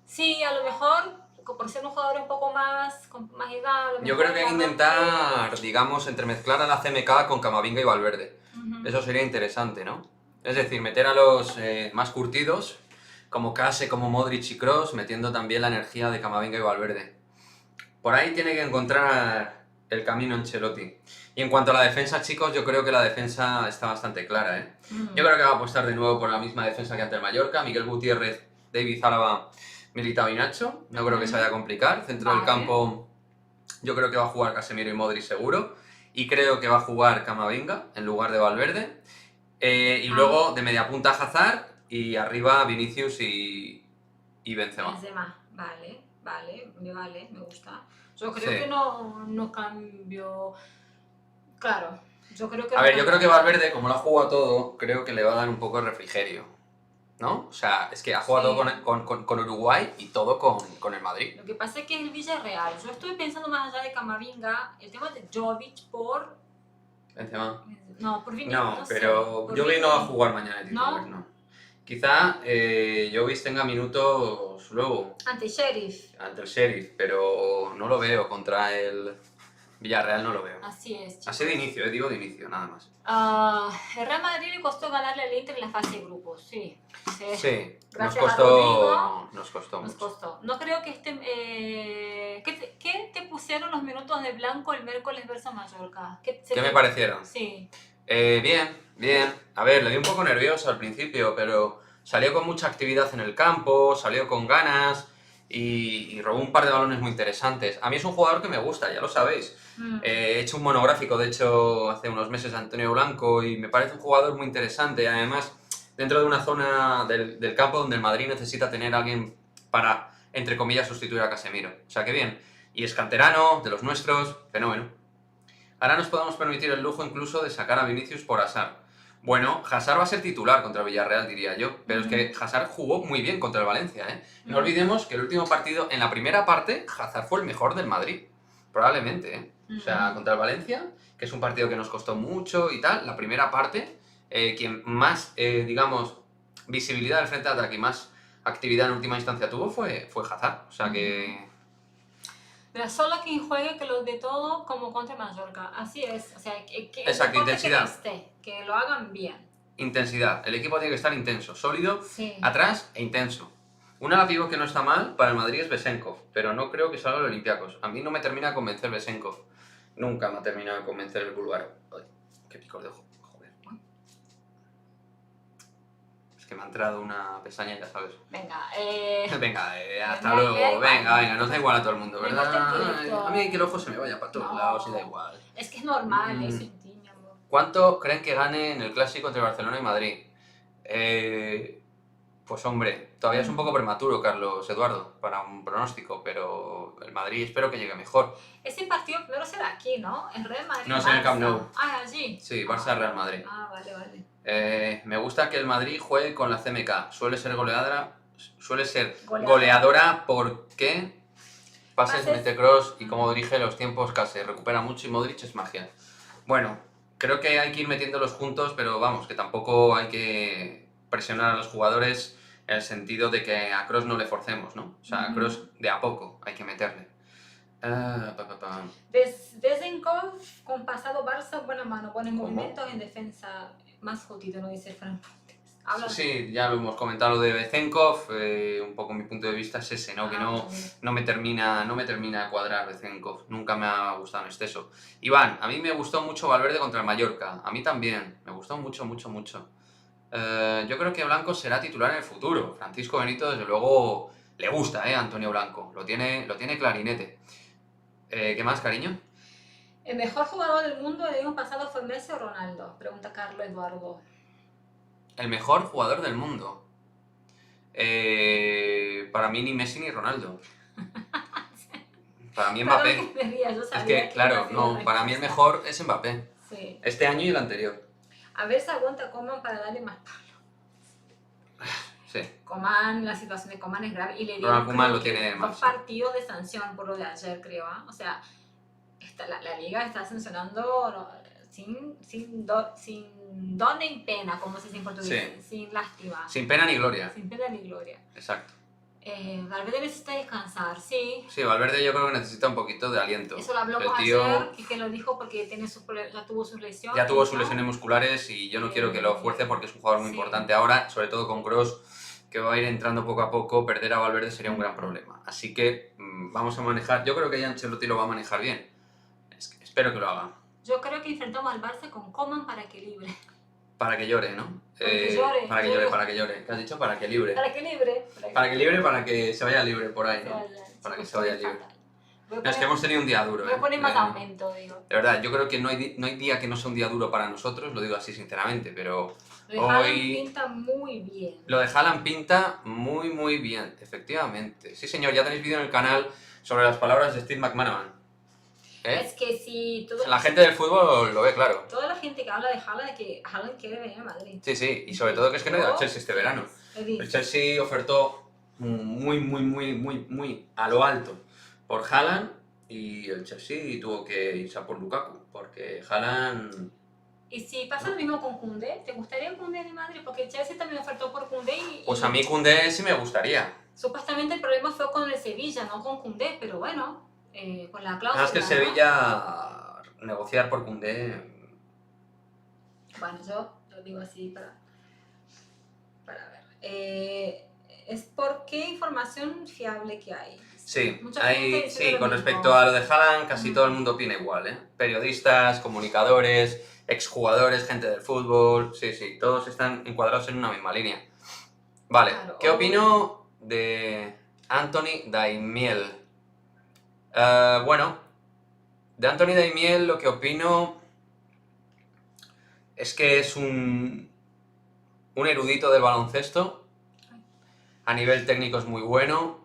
Sí, a lo mejor, por ser un jugador un poco más, con más edad... a lo
Yo
mejor
creo que hay que intentar, digamos, entremezclar a la CMK con Camavinga y Valverde. Eso sería interesante, ¿no? Es decir, meter a los más curtidos, como Kase, como Modric y Kroos, metiendo también la energía de Camavinga y Valverde. Por ahí tiene que encontrar el camino Ancelotti. Y en cuanto a la defensa, chicos, yo creo que la defensa está bastante clara, ¿eh? Yo creo que va a apostar de nuevo por la misma defensa que ante el Mallorca. Miguel Gutiérrez, David Álava, Militao y Nacho. No creo que se vaya a complicar. Centro del campo, yo creo que va a jugar Casemiro y Modric seguro. Y creo que va a jugar Camavinga en lugar de Valverde. Y luego de media punta Hazard y arriba Vinicius y Benzema.
Benzema, vale, me gusta. Yo creo que no cambio... Claro, yo creo que...
A ver, yo creo que Valverde, como lo ha jugado todo, creo que le va a dar un poco de refrigerio, ¿no? O sea, es que ha jugado con Uruguay y todo con el Madrid.
Lo que pasa es que es el Villarreal. Yo estuve pensando más allá de Camavinga, el tema de Jovic por...
Benzema.
No, por Vinicius.
No, pero Jovic no va a jugar mañana de titular, ¿no? Quizá Jovic tenga minutos luego.
Ante Sheriff.
Ante el Sheriff, pero no lo veo contra el Villarreal, no lo veo.
Así es, chicos.
Así de inicio, digo de inicio, nada más.
El Real Madrid le costó ganarle al Inter en la fase de grupos, sí.
Sí, nos
Gracias a Rodrigo,
costó
nos
mucho.
costó. No creo que ¿Qué te pusieron los minutos de blanco el miércoles versus Mallorca? ¿Qué
me parecieron?
Sí.
Bien. A ver, le di un poco nervioso al principio, pero salió con mucha actividad en el campo, salió con ganas y robó un par de balones muy interesantes. A mí es un jugador que me gusta, ya lo sabéis. He hecho un monográfico, de hecho, hace unos meses de Antonio Blanco y me parece un jugador muy interesante. Además, dentro de una zona del campo donde el Madrid necesita tener a alguien para, entre comillas, sustituir a Casemiro. O sea, que bien. Y es canterano, de los nuestros, fenómeno. Ahora nos podemos permitir el lujo incluso de sacar a Vinicius por Hazard. Bueno, Hazard va a ser titular contra Villarreal, diría yo, pero es que Hazard jugó muy bien contra el Valencia, ¿eh? No olvidemos que el último partido, en la primera parte, Hazard fue el mejor del Madrid, probablemente, ¿eh? O sea, contra el Valencia, que es un partido que nos costó mucho y tal, la primera parte, quien más, digamos, visibilidad del frente de ataque y más actividad en última instancia tuvo fue Hazard, o sea que...
Pero solo quien juegue que los de todo como contra Mallorca. Así es. O sea,
exacto, intensidad.
Que lo hagan bien.
Intensidad. El equipo tiene que estar intenso, sólido,
sí,
atrás e intenso. Una ala pívot que no está mal para el Madrid es Besenkov, pero no creo que salga el Olympiacos. A mí no me termina de convencer Besenkov. Nunca me ha terminado de convencer el búlgaro. Ay, qué picor de ojo, joder. Es que me ha entrado una pestaña, ya sabes.
Venga,
Venga, hasta
me da
luego.
igual.
Venga, nos da igual a todo el mundo,
Me
¿verdad?
importa el directo.
A mí que el ojo se me vaya para todos
No.
lados y da igual.
Es que es normal, eso en ti, mi amor.
¿Cuánto creen que gane en el clásico entre Barcelona y Madrid? Pues hombre, todavía es un poco prematuro, Carlos Eduardo, para un pronóstico, pero el Madrid espero que llegue mejor.
Ese partido primero será aquí, ¿no? En Real Madrid.
No, es en el Camp Nou.
Ah, allí.
Sí, Barça-Real Madrid.
Ah, vale.
Me gusta que el Madrid juegue con la CMK. Suele ser goleadora porque pases, mete cross y como dirige los tiempos casi. Recupera mucho y Modric es magia. Bueno, creo que hay que ir metiéndolos juntos, pero vamos, que tampoco hay que presionar a los jugadores en el sentido de que a Kroos no le forcemos, ¿no? O sea, a Kroos de a poco hay que meterle.
Vezenkov con pasado Barça, buena mano, buenos movimientos en defensa. Más jodido, no dice Fran Montes.
Sí, ya lo hemos comentado lo de Vezenkov, un poco mi punto de vista es ese, ¿no? Que no me termina de cuadrar Vezenkov, nunca me ha gustado en exceso. Iván, a mí me gustó mucho Valverde contra el Mallorca, a mí también, me gustó mucho. Yo creo que Blanco será titular en el futuro. Francisco Benito, desde luego, le gusta, Antonio Blanco. Lo tiene clarinete. ¿Qué más, cariño?
¿El mejor jugador del mundo del año pasado fue Messi o Ronaldo? Pregunta Carlos Eduardo.
El mejor jugador del mundo. Para mí ni Messi ni Ronaldo. Para mí Mbappé. Es que, claro, no, para mí el mejor es Mbappé.
Sí.
Este año y el anterior.
A ver si aguanta Coman para darle más palo.
Sí.
Coman, la situación de Coman es grave y le
Ronald
dieron
Koeman lo tiene más.
2 partidos de sanción por lo de ayer, creo. O sea, la liga está sancionando sin don ni pena, como se dice en portugués, sin lástima.
Sin pena ni gloria.
Sin pena ni gloria.
Exacto.
Valverde necesita descansar, sí.
Sí, Valverde yo creo que necesita un poquito de aliento.
Eso lo hablamos ayer, que lo dijo porque ya tuvo sus lesiones.
Ya tuvo sus lesiones musculares y yo no quiero que lo fuerce porque es un jugador muy importante ahora, sobre todo con Kroos, que va a ir entrando poco a poco. Perder a Valverde sería un gran problema. Así que vamos a manejar, yo creo que ya Ancelotti lo va a manejar bien. Espero que lo haga.
Yo creo que enfrentamos al Barça con Koeman para que libre.
Para que llore, ¿no?
Para que llore.
Para que llore. ¿Qué has dicho? Para que libre.
Para que libre.
Para que se vaya libre por ahí, ¿no? Para que se vaya libre. Es que hemos tenido un día duro,
Voy a poner más aumento, digo.
De verdad, yo creo que no hay día que no sea un día duro para nosotros, lo digo así sinceramente, pero
lo de Haaland pinta muy bien.
Lo de Haaland pinta muy bien, efectivamente. Sí, señor, ya tenéis vídeo en el canal sobre las palabras de Steve McManaman.
Es que si...
La gente del fútbol lo ve claro.
Toda la gente que habla de Haaland, de que Haaland quiere venir a Madrid.
Sí, y sobre todo que es que no ha ido al Chelsea este verano. El Chelsea ofertó muy a lo alto por Haaland y el Chelsea tuvo que irse a por Lukaku, porque Haaland...
¿Y si pasa lo mismo con Koundé? ¿Te gustaría Koundé de Madrid? Porque el Chelsea también ofertó por Koundé y...
Pues a mí Koundé sí me gustaría.
Supuestamente el problema fue con el Sevilla, no con Koundé, pero bueno, con la cláusula.
Es que el Sevilla negociar por Koundé...
Bueno, yo lo digo así para ver. Es porque información fiable que hay.
Sí, con respecto a lo de Haaland, casi todo el mundo opina igual, ¿eh? Periodistas, comunicadores, exjugadores, gente del fútbol, sí, todos están encuadrados en una misma línea. Vale, claro. ¿Qué opino de Anthony Daimiel? Bueno, de Anthony Daimiel lo que opino es que es un erudito del baloncesto, a nivel técnico es muy bueno,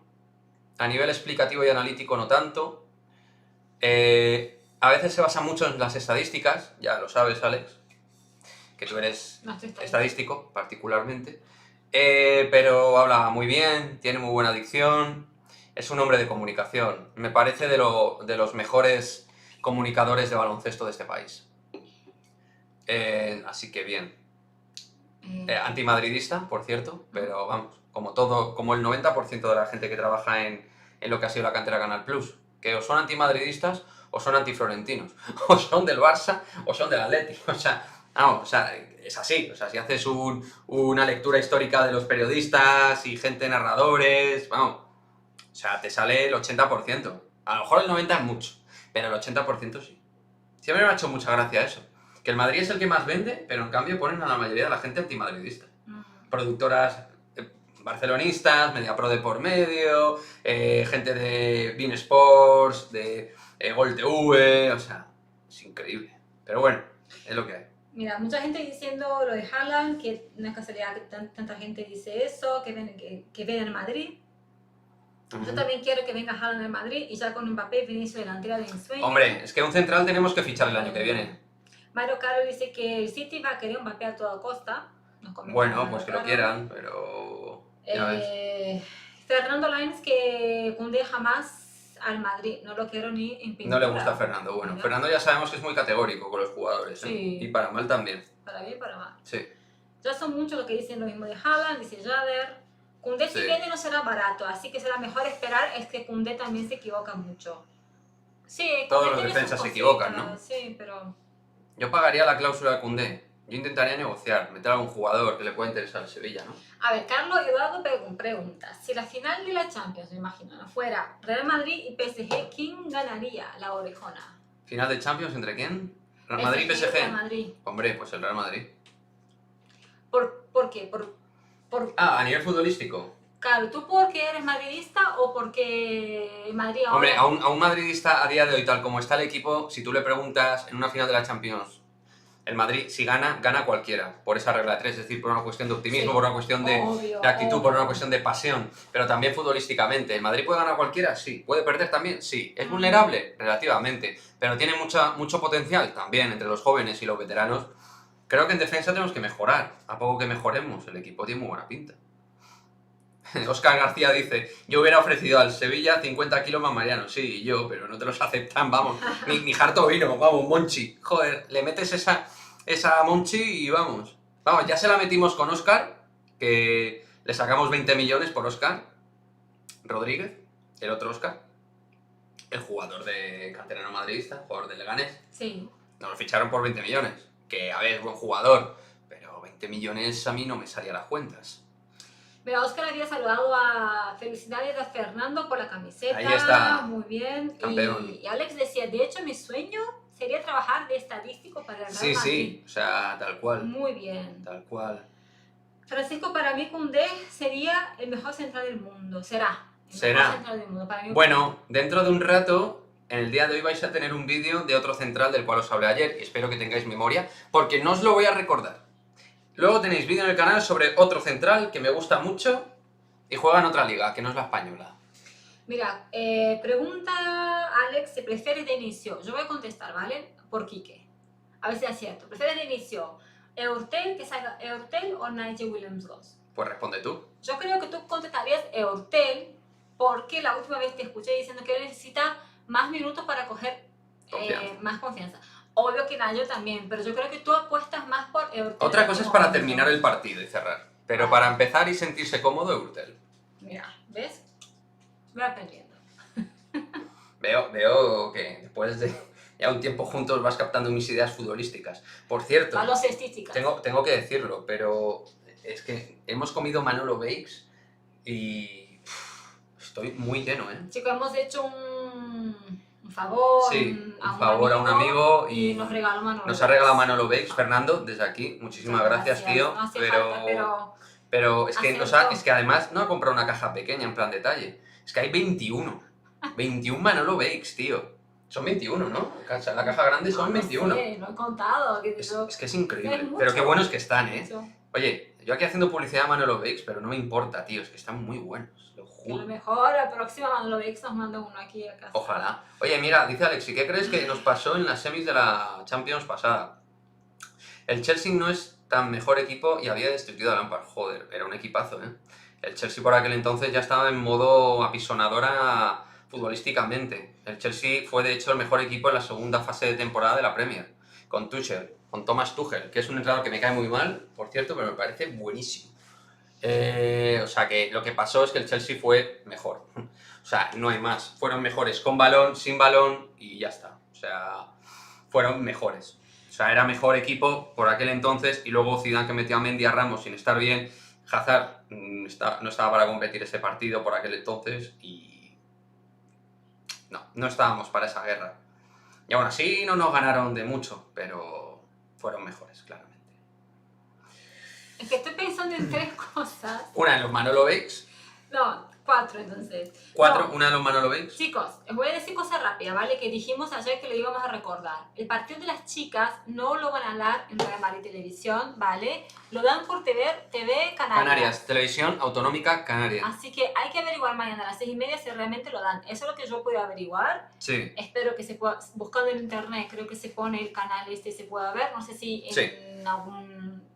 a nivel explicativo y analítico no tanto. A veces se basa mucho en las estadísticas, ya lo sabes, Alex, que tú eres estadístico particularmente, pero habla muy bien, tiene muy buena dicción, es un hombre de comunicación, me parece de los mejores comunicadores de baloncesto de este país. Así que bien. Antimadridista, por cierto, pero vamos, como el 90% de la gente que trabaja en lo que ha sido la cantera Canal Plus, que o son antimadridistas o son antiflorentinos, o son del Barça o son del Atlético, o sea, es así, o sea, si haces una lectura histórica de los periodistas y gente narradores, vamos, o sea, te sale el 80%, a lo mejor el 90% es mucho, pero el 80% sí. Siempre me ha hecho mucha gracia eso. Que el Madrid es el que más vende, pero en cambio ponen a la mayoría de la gente antimadridista. Productoras barcelonistas, Mediapro de por medio, gente de Bein Sports, de Gol TV, o sea, es increíble. Pero bueno, es lo que hay.
Mira, mucha gente diciendo lo de Haaland, que no es casualidad que tanta gente dice eso, que ven el Madrid. Yo también quiero que venga Haaland al Madrid y ya con Mbappé y Vinicius delantera de ensueño.
Hombre, es que un central tenemos que fichar el año que viene.
Mario Caro dice que el City va a querer un Mbappé a toda costa.
Bueno, pues que lo quieran, pero ya ves.
Fernando Lines que Koundé jamás al Madrid, no lo quiero ni en pintura.
No le gusta a Fernando. Bueno,
¿no?
Fernando ya sabemos que es muy categórico con los jugadores, ¿eh?
Sí.
Y para mal también.
Para bien y para mal.
Sí.
Ya son muchos los que dicen lo mismo de Haaland, dice Jader. Koundé si viene no será barato, así que será mejor esperar, es que Koundé también se equivoca mucho. Sí,
todos los defensas se equivocan, ¿no?
Sí, pero...
Yo pagaría la cláusula de Koundé. Yo intentaría negociar, meter a un jugador que le pueda interesar al Sevilla, ¿no?
A ver, Carlos Eduardo pregunta, si la final de la Champions, me imagino, no fuera Real Madrid y PSG, ¿quién ganaría la orejona?
¿Final de Champions entre quién? ¿Real Madrid y PSG?
Real Madrid.
Hombre, pues el Real Madrid.
¿Por qué?
A nivel futbolístico.
Claro, ¿tú porque eres madridista o porque Madrid ahora...
Hombre, a un madridista a día de hoy, tal como está el equipo, si tú le preguntas en una final de la Champions, el Madrid, si gana, gana cualquiera, por esa regla de tres, es decir, por una cuestión de optimismo, por una cuestión de actitud, por una cuestión de pasión, pero también futbolísticamente. ¿El Madrid puede ganar cualquiera? Sí. ¿Puede perder también? Sí. ¿Es vulnerable? Relativamente. ¿Pero tiene mucho potencial? También, entre los jóvenes y los veteranos. Creo que en defensa tenemos que mejorar. A poco que mejoremos, el equipo tiene muy buena pinta. Óscar García dice, yo hubiera ofrecido al Sevilla 50 kilos más Mariano. Sí, yo, pero no te los aceptan, vamos. Ni harto vino, vamos, Monchi. Joder, le metes esa Monchi y vamos. Vamos, ya se la metimos con Óscar, que le sacamos 20 millones por Óscar Rodríguez, el otro Óscar, el jugador de canterano madridista, jugador de Leganés.
Sí.
Nos lo ficharon por 20 millones. Que, a ver, es buen jugador, pero 20 millones a mí no me salían las cuentas.
Mira, Óscar había saludado a... Felicidades a Fernando por la camiseta.
Ahí está.
Muy bien.
Campeón.
Y Alex decía, de hecho, mi sueño sería trabajar de estadístico para el Real Madrid.
Sí, o sea, tal cual.
Muy bien.
Tal cual.
Francisco, para mí Koundé sería el mejor central del mundo. Será.
Será.
Central del mundo. Para mí,
bueno, dentro de un rato, en el día de hoy vais a tener un vídeo de otro central del cual os hablé ayer y espero que tengáis memoria, porque no os lo voy a recordar. Luego tenéis vídeo en el canal sobre otro central que me gusta mucho y juega en otra liga, que no es la española.
Mira, pregunta Alex si prefieres de inicio. Yo voy a contestar, ¿vale? Por Quique. A ver si es cierto. ¿Prefieres de inicio Eurtel, que salga Eurtel o Nigel Williams-Goss?
Pues responde tú.
Yo creo que tú contestarías Eurtel porque la última vez te escuché diciendo que él necesita más minutos para coger más confianza. Obvio que Nayo también, pero yo creo que tú apuestas más por Eurtel.
Otra cosa es para terminar el partido y cerrar, pero para empezar y sentirse cómodo, Eurtel.
Mira, ¿ves? Voy aprendiendo.
Veo que después de ya un tiempo juntos vas captando mis ideas futbolísticas. Por cierto,
balonceísticas.
Tengo que decirlo, pero es que hemos comido Manolo Bakes y estoy muy lleno, ¿eh?
Chicos, hemos hecho un favor,
sí, un favor a un amigo y
nos regaló Manolo.
Nos ha regalado Manolo Bakes. Fernando, desde aquí, muchísimas gracias, tío.
No hace falta,
pero es que además no ha comprado una caja pequeña en plan detalle. Es que hay 21. 21 Manolo Bakes, tío. Son 21, ¿no? La caja grande son 21.
Sí, no he contado.
Es que es increíble. Pero qué buenos que están, ¿eh? Oye, yo aquí haciendo publicidad a Manolo Bakes, pero no me importa, tío. Es que están muy buenos, lo juro.
A lo mejor la próxima Manolo Bakes nos manda uno aquí a casa.
Ojalá. Oye, mira, dice Alexi, ¿qué crees que nos pasó en las semis de la Champions pasada? El Chelsea no es tan mejor equipo y había destituido a Lampard. Joder, era un equipazo, ¿eh? El Chelsea por aquel entonces ya estaba en modo apisonadora futbolísticamente. El Chelsea fue de hecho el mejor equipo en la segunda fase de temporada de la Premier, con Tuchel, con Thomas Tuchel, que es un entrenador que me cae muy mal, por cierto, pero me parece buenísimo. O sea que lo que pasó es que el Chelsea fue mejor. O sea, no hay más. Fueron mejores con balón, sin balón y ya está. O sea, fueron mejores. O sea, era mejor equipo por aquel entonces y luego Zidane que metió a Mendy, a Ramos sin estar bien. Hazard no estaba para competir ese partido por aquel entonces y no estábamos para esa guerra. Y aún así no nos ganaron de mucho, pero fueron mejores, claramente.
Es que estoy pensando en tres cosas.
Una de los Manolo Bakes.
No, cuatro entonces.
Cuatro,
No,
una de los Manolo Bakes.
chicos, les voy a decir cosas rápidas, ¿vale? Que dijimos ayer que le íbamos a recordar. El partido de las chicas no lo van a dar en Real Madrid Televisión, ¿vale? Lo dan por TV Canarias.
Canarias, Televisión Autonómica Canaria.
Así que hay que averiguar mañana a las 6:30 si realmente lo dan. Eso es lo que yo puedo averiguar.
Sí.
Espero que se pueda, buscando en internet, creo que se pone el canal este y se pueda ver. No sé si en algún,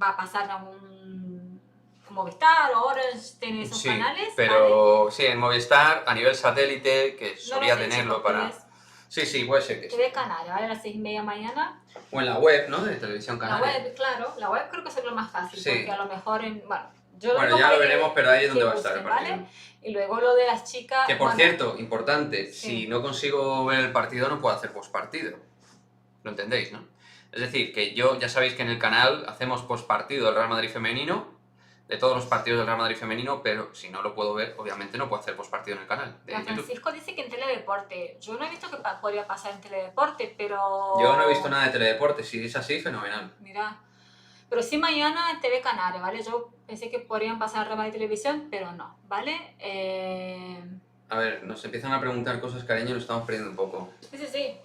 va a pasar en algún Movistar o Orange tiene esos canales.
Pero ¿vale? Sí, en Movistar, a nivel satélite, que solía
no sé,
tenerlo
chicos,
para... Sí, puede ser que sí.
TV Canaria, ¿vale? A las 6:30 mañana.
O en la web, ¿no? De Televisión Canaria.
La web, claro. La web creo que es lo más fácil,
Sí.
porque a lo mejor en... Bueno,
ya lo veremos, pero ahí es donde va a estar el
busquen,
partido.
¿vale? Y luego lo de las chicas...
Que por cierto, importante,
Sí.
si no consigo ver el partido no puedo hacer postpartido. ¿Lo entendéis, no? Es decir, que ya sabéis que en el canal hacemos postpartido del Real Madrid femenino, de todos los partidos del Real Madrid femenino, pero si no lo puedo ver, obviamente no puedo hacer postpartido en el canal de YouTube.
Francisco dice que en Teledeporte. Yo no he visto que podría pasar en Teledeporte, pero...
Yo no he visto nada de Teledeporte, si es así, fenomenal.
Mira, pero sí mañana en TV Canaria, ¿vale? Yo pensé que podrían pasar Real Madrid Televisión, pero no, ¿vale?
A ver, nos empiezan a preguntar cosas, cariño, lo estamos perdiendo un poco.
Sí.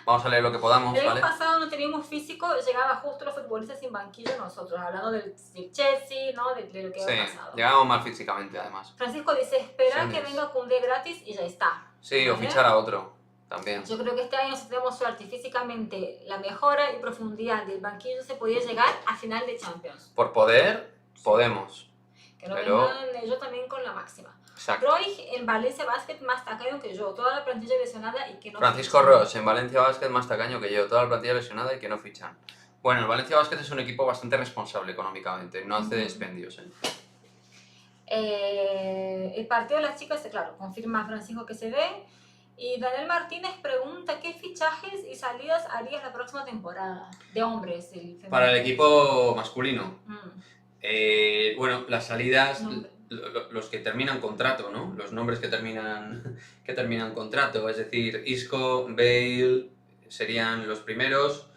Vamos a leer lo que podamos,
el
¿vale?
año pasado no teníamos físico, llegaba justo los futbolistas sin banquillo nosotros, hablando del Chelsea, ¿no? De lo que había pasado.
Llegábamos mal físicamente, además.
Francisco dice, espera que venga Koundé gratis y ya está.
Sí, ¿vale? O fichar a otro, también.
Yo creo que este año, si tenemos suerte, físicamente, la mejora y profundidad del banquillo se podía llegar a final de Champions.
Por poder, podemos.
Que no vengan ellos también con la máxima.
Exacto.
Roy en Valencia Basket más tacaño que yo, toda la plantilla lesionada y que no
Francisco
fichan.
Roche en Valencia Basket más tacaño que yo, toda la plantilla lesionada y que no fichan. Bueno, el Valencia Basket es un equipo bastante responsable económicamente, no hace dispendios.
El partido de las chicas, claro, confirma Francisco que se ve. Y Daniel Martínez pregunta qué fichajes y salidas harías la próxima temporada de hombres.
Para el equipo masculino. Bueno, las salidas... Los que terminan contrato, ¿no? Los nombres que terminan contrato, es decir, Isco, Bale serían los primeros,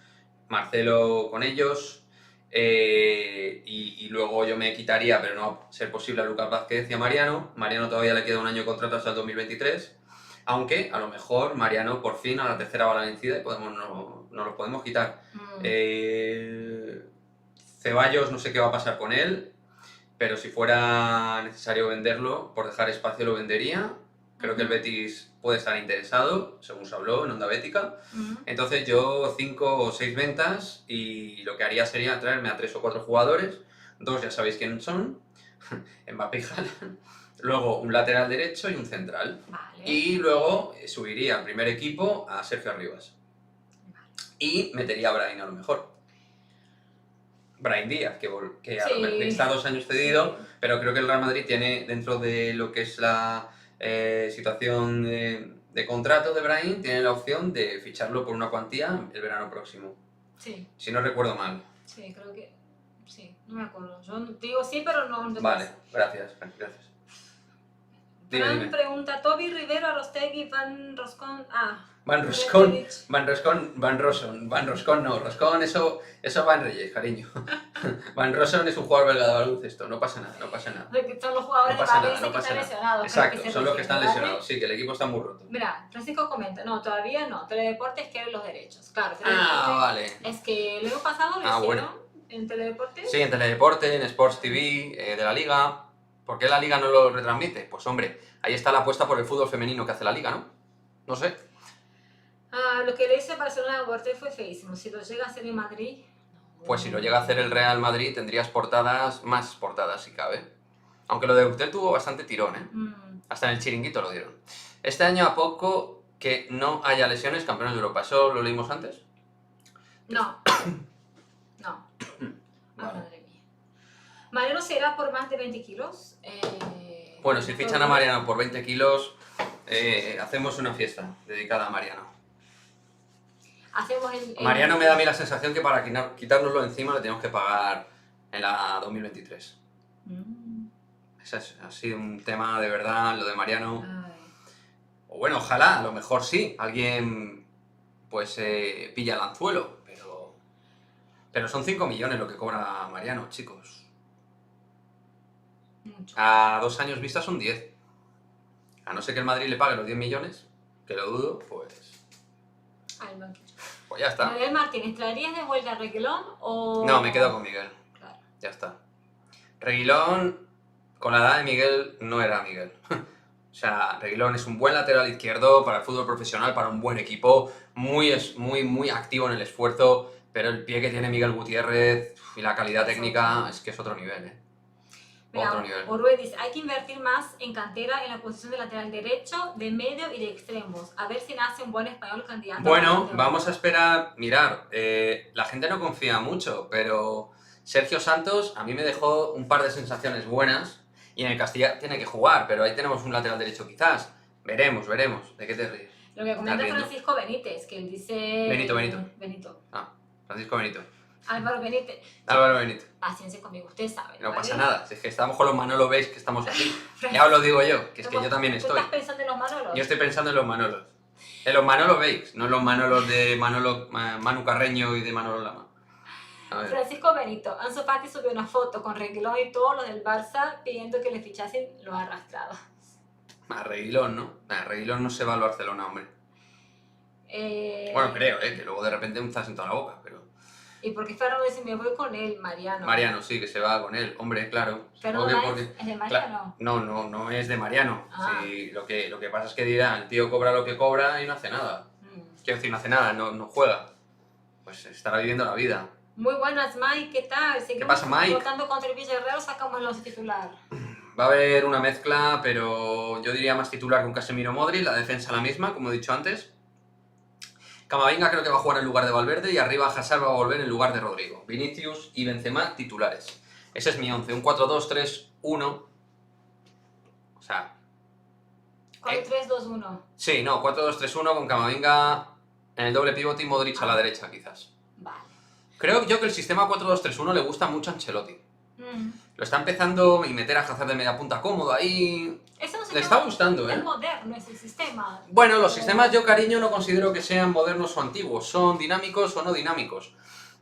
Marcelo con ellos, y luego yo me quitaría, pero no va a ser posible, a Lucas Vázquez y a Mariano. Mariano todavía le queda un año de contrato hasta el 2023, aunque a lo mejor Mariano por fin a la tercera va la vencida y no los podemos quitar. Ceballos no sé qué va a pasar con él, pero si fuera necesario venderlo, por dejar espacio lo vendería. Creo que el Betis puede estar interesado, según se habló en Onda Bética. Entonces yo 5 o 6 ventas y lo que haría sería traerme a 3 o 4 jugadores. 2 ya sabéis quiénes son, Mbappé y Haaland. Luego un lateral derecho y un central.
Vale.
Y luego subiría al primer equipo a Sergio Arribas. Y metería a Brahim a lo mejor. Brahim Díaz, que está 2 años cedido, pero creo que el Real Madrid tiene, dentro de lo que es la situación de contrato de Brahim, tiene la opción de ficharlo por una cuantía el verano próximo.
Sí.
Si no recuerdo mal.
Sí, creo que... Sí, no me acuerdo. Yo digo sí, pero no...
Vale, gracias.
Dime. Pregunta, Toby Rivero, Arostegui, Van Roscón...
Van Roscón no, Roscón, eso va en Reyes, cariño. Van Rosson es un jugador belga de baloncesto, no pasa nada.
Son los jugadores de Valencia que están lesionados.
Exacto, son los que están lesionados, sí, que el equipo está muy roto.
Mira, Francisco comenta, no, todavía no, Teledeportes quiere los derechos, claro.
Vale.
Es que el año pasado lo hicieron en Teledeportes.
Sí, en Teledeporte, en Sports TV, de la Liga. ¿Por qué la Liga no lo retransmite? Pues hombre, ahí está la apuesta por el fútbol femenino que hace la Liga, ¿no? No sé.
Lo que le hice a Barcelona de Huerta fue feísimo. Si lo llega a hacer en Madrid...
Pues si lo llega a hacer el Real Madrid tendrías más portadas si cabe. Aunque lo de Urtel tuvo bastante tirón, ¿eh? Hasta en el chiringuito lo dieron. Este año a poco que no haya lesiones, campeones de Europa. ¿Eso lo leímos antes?
No. Madre mía. Mariano será por más de 20 kilos.
Bueno, si fichan a Mariano por 20 kilos, hacemos una fiesta dedicada a Mariano. Mariano me da a mí la sensación que para quitárnoslo encima le tenemos que pagar en la 2023. Ese ha sido un tema de verdad, lo de Mariano. O bueno, ojalá, a lo mejor sí, alguien pues pilla el anzuelo, pero son 5 millones lo que cobra Mariano, chicos.
Mucho.
A 2 años vista son 10. A no ser que el Madrid le pague los 10 millones, que lo dudo,
Al banquillo.
pues ya está.
Miguel Martínez, ¿traerías de vuelta a Reguilón o...?
No, me quedo con Miguel,
Claro.
ya está. Reguilón, con la edad de Miguel, no era Miguel. O sea, Reguilón es un buen lateral izquierdo para el fútbol profesional, para un buen equipo, muy activo en el esfuerzo, pero el pie que tiene Miguel Gutiérrez y la calidad técnica es que es otro nivel, ¿eh?
Mira,
Otro nivel.
Orue dice, hay que invertir más en cantera en la posición de lateral derecho, de medio y de extremos. A ver si nace un buen español candidato.
Bueno, vamos a esperar. Mirar, la gente no confía mucho, pero Sergio Santos a mí me dejó un par de sensaciones buenas y en el Castilla tiene que jugar, pero ahí tenemos un lateral derecho quizás. Veremos. ¿De qué te ríes?
Lo que comenta
Estás riendo.
Francisco Benítez, que él dice...
Benito. Ah, Francisco Benito.
Álvaro Benítez.
Álvaro Benito.
Paciencia conmigo, usted sabe.
No
¿vale?
pasa nada, si es que estamos con los Manolo, veis que estamos aquí. Ya os lo digo yo, que es que yo también
¿Tú
estoy.
estás pensando en los Manolos?
Yo estoy pensando en los Manolos. En los Manolo veis, no en los Manolos de Manu Carreño y de Manolo Lama. A ver.
Francisco Benito, Ansu Fati subió una foto con Reguilón y todos los del Barça pidiendo que le fichasen los arrastrados.
A Reguilón, ¿no? A Reguilón no se va al Barcelona, hombre. Bueno, creo, que luego de repente me estás en toda la boca, pero...
¿Y por qué Fernando dice, me voy con él, Mariano?
Mariano, sí, que se va con él, hombre, claro.
¿Fernando
Supongo que
es de Mariano?
No es de Mariano.
Ah.
Sí, lo que pasa es que dirá, el tío cobra lo que cobra y no hace nada.
Mm.
Quiero decir, no hace nada, no juega. Pues estará viviendo la vida.
Muy buenas, Mike, ¿qué tal?
¿Qué pasa, Mike?
Votando contra el Villarreal, sacamos los titular.
Va a haber una mezcla, pero yo diría más titular con Casemiro Modric, la defensa la misma, como he dicho antes. Camavinga creo que va a jugar en lugar de Valverde y arriba Hazard va a volver en lugar de Rodrigo. Vinicius y Benzema titulares. Ese es mi 11, un 4-2-3-1. O sea...
4-3-2-1.
Sí, no, 4-2-3-1 con Camavinga en el doble pivote y Modric a la derecha quizás.
Vale.
Creo yo que el sistema 4-2-3-1 le gusta mucho a Ancelotti.
Mm.
Lo está empezando y meter a Hazard de media punta cómodo ahí...
Eso no se
Le está gustando,
Es
¿eh?
moderno ese sistema.
Bueno, los sistemas yo, cariño, no considero que sean modernos o antiguos. Son dinámicos o no dinámicos.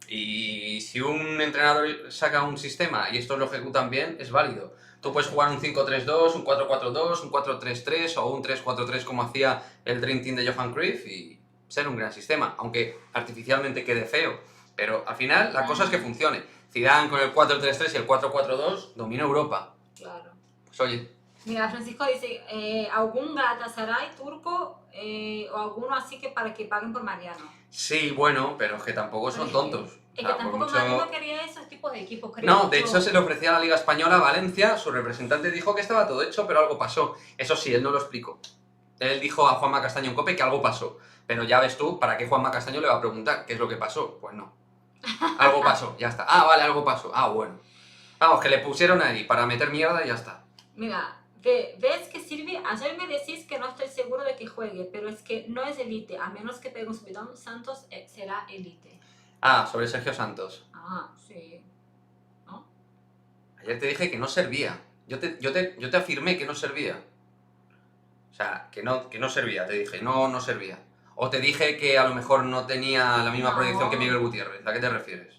Y si un entrenador saca un sistema y estos lo ejecutan bien, es válido. Tú puedes jugar un 5-3-2, un 4-4-2, un 4-3-3 o un 3-4-3 como hacía el Dream Team de Johan Cruyff y ser un gran sistema, aunque artificialmente quede feo. Pero al final la cosa es que funcione. Zidane con el 4-3-3 y el 4-4-2 domina Europa.
Claro.
Pues oye...
Mira, Francisco dice, ¿algún Galatasaray turco o alguno así que para que paguen por Mariano?
Sí, bueno, pero es que tampoco son tontos.
Es
O sea,
que
por
tampoco
mucho-
Mariano quería esos tipos de equipos, creo
No, de
yo.
hecho se le ofrecía a la Liga Española a Valencia, su representante dijo que estaba todo hecho, pero algo pasó. Eso sí, él no lo explicó. Él dijo a Juanma Castaño en COPE que algo pasó. Pero ya ves tú, ¿para qué Juanma Castaño le va a preguntar qué es lo que pasó? Pues no. Algo pasó, ya está. Ah, vale, algo pasó. Ah, bueno. Vamos, que le pusieron ahí para meter mierda y ya está.
Mira, ¿ves que Silvi? Ayer me decís que no estoy seguro de que juegue, pero es que no es elite. A menos que pegue un subidón, Santos será elite.
Ah, sobre Sergio Santos.
Ah, sí. ¿No?
Ayer te dije que no servía. Yo te afirmé que no servía. O sea, que no servía, te dije, no servía. O te dije que a lo mejor no tenía la misma
No.
proyección que Miguel Gutiérrez. ¿A qué te refieres?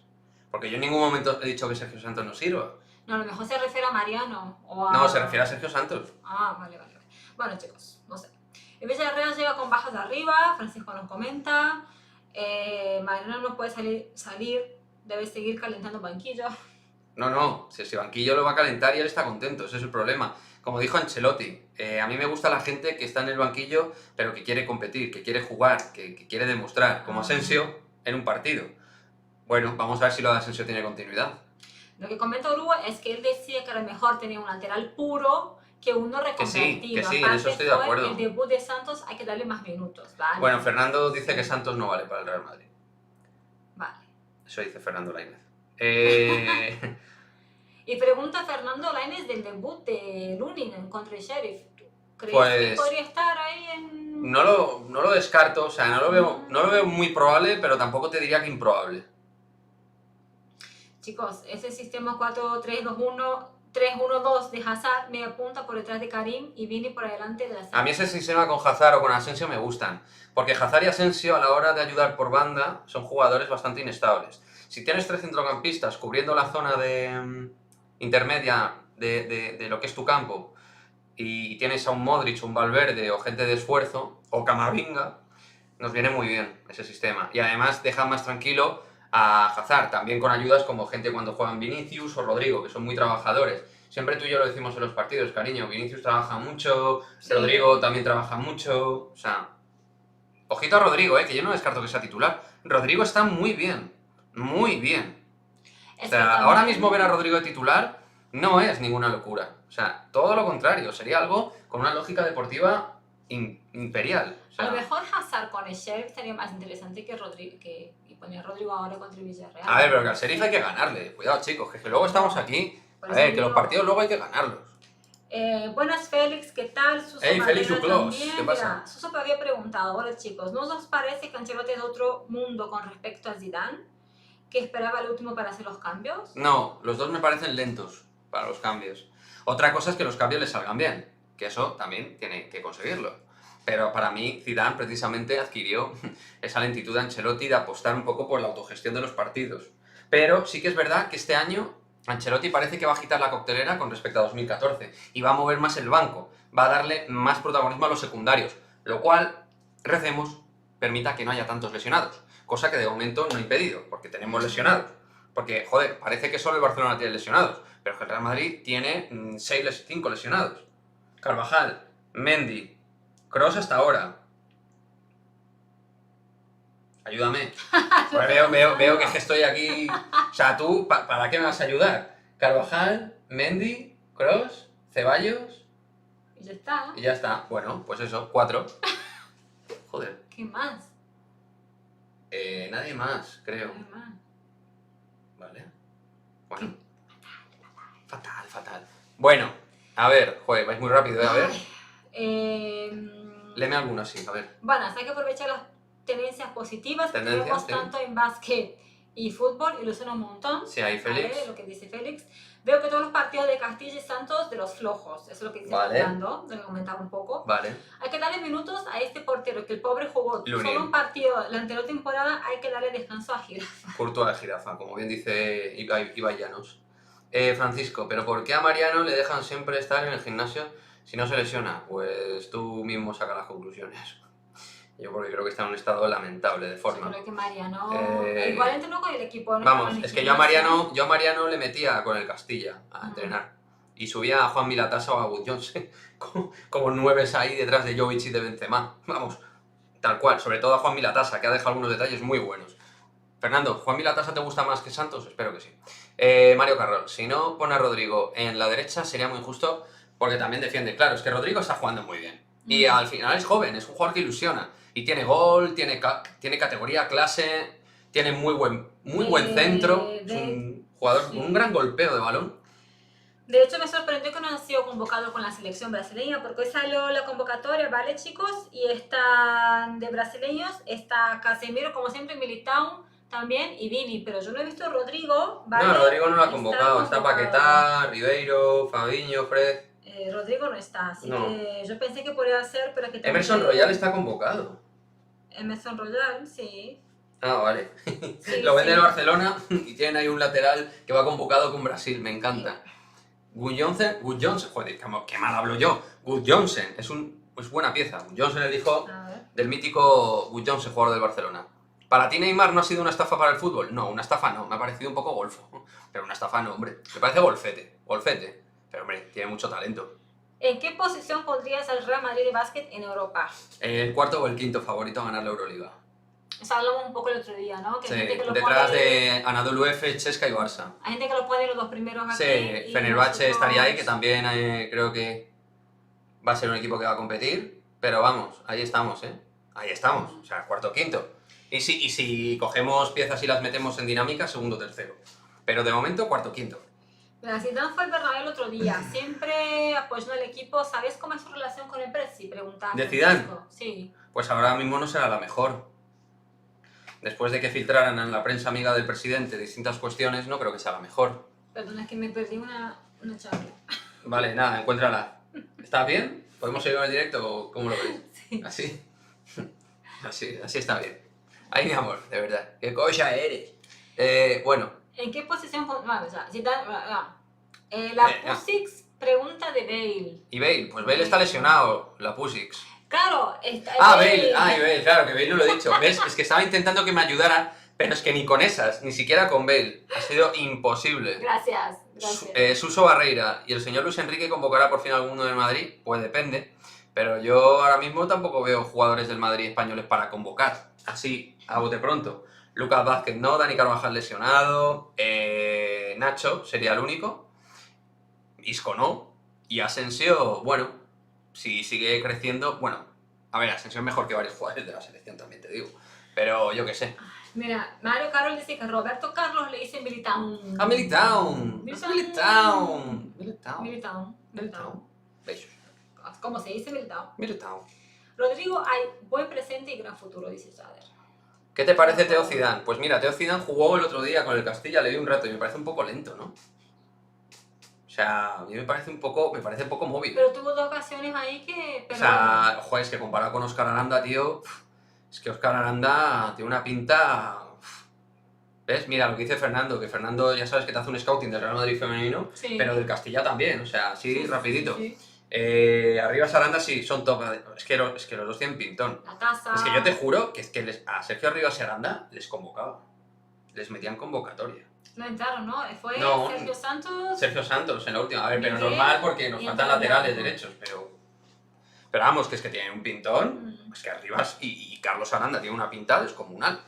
Porque yo en ningún momento he dicho que Sergio Santos no sirva.
No, a lo mejor se refiere a Mariano o a...
No, se refiere a Sergio Santos.
Ah, vale. Bueno, chicos, no sé. El Villarreal llega con bajas de arriba, Francisco nos comenta. Mariano no puede salir, debe seguir calentando banquillo.
No, si ese banquillo lo va a calentar y él está contento, ese es el problema. Como dijo Ancelotti, a mí me gusta la gente que está en el banquillo, pero que quiere competir, que quiere jugar, que quiere demostrar, como Asensio en un partido. Bueno, vamos a ver si lo de Asensio tiene continuidad.
Lo que comenta Uruguay es que él decía que era mejor tener un lateral puro que uno reconvertido.
Que sí, en
Aparte
eso estoy de
fue
acuerdo.
el debut de Santos, hay que darle más minutos, ¿vale?
Bueno, Fernando dice que Santos no vale para el Real Madrid.
Vale.
Eso dice Fernando Lainez.
Y pregunta Fernando Lainez del debut de Lunin contra el Sheriff. ¿Crees que
Pues-
podría estar ahí en...?
No lo descarto, o sea, no lo veo muy probable, pero tampoco te diría que improbable.
Chicos, ese sistema 4-3-2-1 3-1-2 de Hazard, media punta por detrás de Karim y Vini por delante de la
A mí ese sistema con Hazard o con Asensio me gustan, porque Hazard y Asensio a la hora de ayudar por banda son jugadores bastante inestables. Si tienes 3 centrocampistas cubriendo la zona de intermedia de lo que es tu campo y tienes a un Modric, un Valverde o gente de esfuerzo, o Camavinga, nos viene muy bien ese sistema. Y además deja más tranquilo a Hazard, también con ayudas como gente cuando juegan Vinicius o Rodrigo, que son muy trabajadores. Siempre tú y yo lo decimos en los partidos, cariño, Vinicius trabaja mucho,
Sí.
Rodrigo también trabaja mucho, o sea... Ojito a Rodrigo, que yo no descarto que sea titular. Rodrigo está muy bien, muy bien. O sea, ahora mismo ver a Rodrigo de titular no es ninguna locura. O sea, todo lo contrario, sería algo con una lógica deportiva imperial. O sea,
a lo mejor Hazard con el Sheriff sería más interesante que Rodrigo, y poner a Rodrigo ahora contra el Villarreal.
a ver, pero que al Sheriff hay que ganarle. Cuidado, chicos, que luego estamos aquí. A ver, que los partidos luego hay que ganarlos.
Buenas Félix, ¿qué tal? Suso
Hey, Félix
Madera
Uclos,
también.
¿qué pasa?
Mira, Suso me había preguntado, hola chicos, ¿no os parece que Ancelotti es de otro mundo con respecto a Zidane? ¿Que esperaba el último para hacer los cambios?
No, los dos me parecen lentos para los cambios. Otra cosa es que los cambios les salgan bien, que eso también tiene que conseguirlo. Pero para mí, Zidane precisamente adquirió esa lentitud de Ancelotti de apostar un poco por la autogestión de los partidos. Pero sí que es verdad que este año Ancelotti parece que va a agitar la coctelera con respecto a 2014 y va a mover más el banco, va a darle más protagonismo a los secundarios, lo cual, recemos, permita que no haya tantos lesionados, cosa que de momento no ha impedido, porque tenemos lesionados. Porque, joder, parece que solo el Barcelona tiene lesionados, pero que el Real Madrid tiene 5 lesionados. Carvajal, Mendy, Kroos hasta ahora. Ayúdame. Pues veo que estoy aquí... O sea, tú, ¿para qué me vas a ayudar? Carvajal, Mendy, Kroos, Ceballos...
Y ya está.
Y ya está. Bueno, pues eso, 4. Joder.
¿Qué más?
Nadie más, creo.
¿Qué más?
Vale. Bueno. Fatal. Bueno, a ver, joder, vais muy rápido, a ver. Léeme alguna, sí, a ver.
Bueno, hay que aprovechar las tendencias positivas que tenemos
Sí.
tanto en básquet y fútbol, ilusiona un montón.
Sí, ahí Félix.
A ver, lo que dice Félix. Veo que todos los partidos de Castilla y Santos de los flojos, eso es lo que dice
Vale.
Fernando, lo que comentaba un poco.
Vale.
Hay que darle minutos a este portero, que el pobre jugó
Lunin.
solo un partido la anterior temporada, hay que darle descanso a Jirafa.
Courtois de jirafa, como bien dice Ibai Llanos. Francisco, ¿pero por qué a Mariano le dejan siempre estar en el gimnasio si no se lesiona? Pues tú mismo sacas las conclusiones. Yo porque creo que está en un estado lamentable de forma.
Yo creo que Mariano... igual entrenó con el equipo. ¿no?
Vamos,
En el
es que yo a
gimnasio.
Mariano le metía con el Castilla a entrenar. Y subía a Juan Milatasa o a Wood Jones como 9 ahí detrás de Jovic y de Benzema. Vamos, tal cual. Sobre todo a Juan Milatasa, que ha dejado algunos detalles muy buenos. Fernando, ¿Juan Milatasa te gusta más que Santos? Espero que sí. Mario Carroll, si no pone a Rodrigo en la derecha sería muy injusto porque también defiende. Claro, es que Rodrigo está jugando muy bien. Y al final es joven, es un jugador que ilusiona. Y tiene gol, tiene categoría, clase, tiene muy buen centro. Es un jugador con un gran golpeo de balón.
De hecho, me sorprendió que no haya sido convocado con la selección brasileña, porque hoy salió la convocatoria, ¿vale, chicos? Y están de brasileños, está Casemiro, como siempre, Militao también, y Vini, pero yo no he visto a Rodrigo, ¿vale?
No, Rodrigo no lo ha convocado. Está Paquetá, Ribeiro, Fabiño, Fred.
Rodrigo no está, así
No.
que yo pensé que podría ser, pero que
Emerson Royal está convocado.
Emerson Royal, sí.
Ah, vale.
Sí,
Lo vende
sí.
el Barcelona y tienen ahí un lateral que va convocado con Brasil, me encanta. Gudjonsen, joder, qué mal hablo yo. Gudjonsen, es buena pieza. Gudjonsen es el hijo
A ver.
del mítico Gudjonsen, jugador del Barcelona. ¿Para ti Neymar no ha sido una estafa para el fútbol? No, una estafa no, me ha parecido un poco golfo. Pero una estafa no, hombre. Me parece golfete. Pero hombre, tiene mucho talento.
¿En qué posición pondrías al Real Madrid de básquet en Europa?
El cuarto o el quinto favorito a ganar la Euroliga.
O sea, hablamos un poco el otro día, ¿no? Que
Sí,
hay gente que lo
detrás
pone...
de Anadolu Efes, Chesca y Barça.
Hay gente que lo pone los dos primeros aquí.
Sí,
y
Fenerbahce
nosotros-
estaría ahí, que también creo que va a ser un equipo que va a competir, pero vamos, ahí estamos, ¿eh? Ahí estamos, o sea, cuarto o quinto. Y si cogemos piezas y las metemos en dinámica, segundo o tercero. Pero de momento, cuarto o quinto.
Mira, Zidane fue al Bernabéu el otro día, siempre apoyando al equipo. ¿Sabes cómo es su relación con el Presi? Preguntaba.
¿De Zidane?
Francisco. Sí.
Pues ahora mismo no será la mejor. Después de que filtraran en la prensa amiga del presidente distintas cuestiones, no creo que sea la mejor.
Perdona, es que me perdí una Una chancla.
Vale, nada, encuéntrala. ¿Estás bien? ¿Podemos seguir con el directo o cómo lo ves?
Sí.
¿Así? Así está bien. Ay, mi amor, de verdad. ¿Qué cosa eres? Bueno,
¿En qué posición? Vale, ya. Si la
ya.
Pusix pregunta de Bale.
y Bale, pues Bale está lesionado, la Pusix.
Claro, está
Bale, y Bale, claro, que Bale no lo he dicho. ¿Ves? Es que estaba intentando que me ayudara, pero es que ni con esas, ni siquiera con Bale. Ha sido imposible.
Gracias, gracias.
Suso Barreira y el señor Luis Enrique convocará por fin a alguno del Madrid, pues depende. Pero yo ahora mismo tampoco veo jugadores del Madrid españoles para convocar. Así, a bote pronto. Lucas Vázquez no, Dani Carvajal lesionado, Nacho sería el único, Isco no, y Asensio, bueno, si sigue creciendo, bueno, a ver, Asensio es mejor que varios jugadores de la selección, también te digo, pero yo qué sé.
Mira, Mario Carlos dice que Roberto Carlos le dice Militao.
¡Ah, Militao!
Militao.
Besos.
¿Cómo se dice Militao?
Militao.
Rodrigo, hay buen presente y gran futuro, dice Jader.
¿Qué te parece Teo Zidane? Pues mira, Teo Zidane jugó el otro día con el Castilla, le di un rato y me parece un poco lento, ¿no? O sea, a mí me parece poco móvil.
Pero tuvo dos ocasiones ahí que...
O sea, ojo, es que comparado con Óscar Aranda, tío, es que Óscar Aranda tiene una pinta... ¿Ves? Mira lo que dice Fernando, que Fernando ya sabes que te hace un scouting del Real Madrid femenino,
Sí.
pero del Castilla también, o sea, así rapidito.
Sí.
Arriba Aranda sí, son top. Es que los dos tienen pintón.
La casa...
Es que yo te juro que a Sergio Arribas y Aranda les convocaba. Les metían convocatoria.
No entraron, ¿no? Fue
No.
Sergio Santos...
Sergio Santos en la última. A ver, pero
Miguel,
normal porque nos
y
faltan
entraron
laterales
ya.
derechos, pero vamos, que es que tienen un pintón. Es que Arribas y Carlos Aranda tienen una pinta descomunal.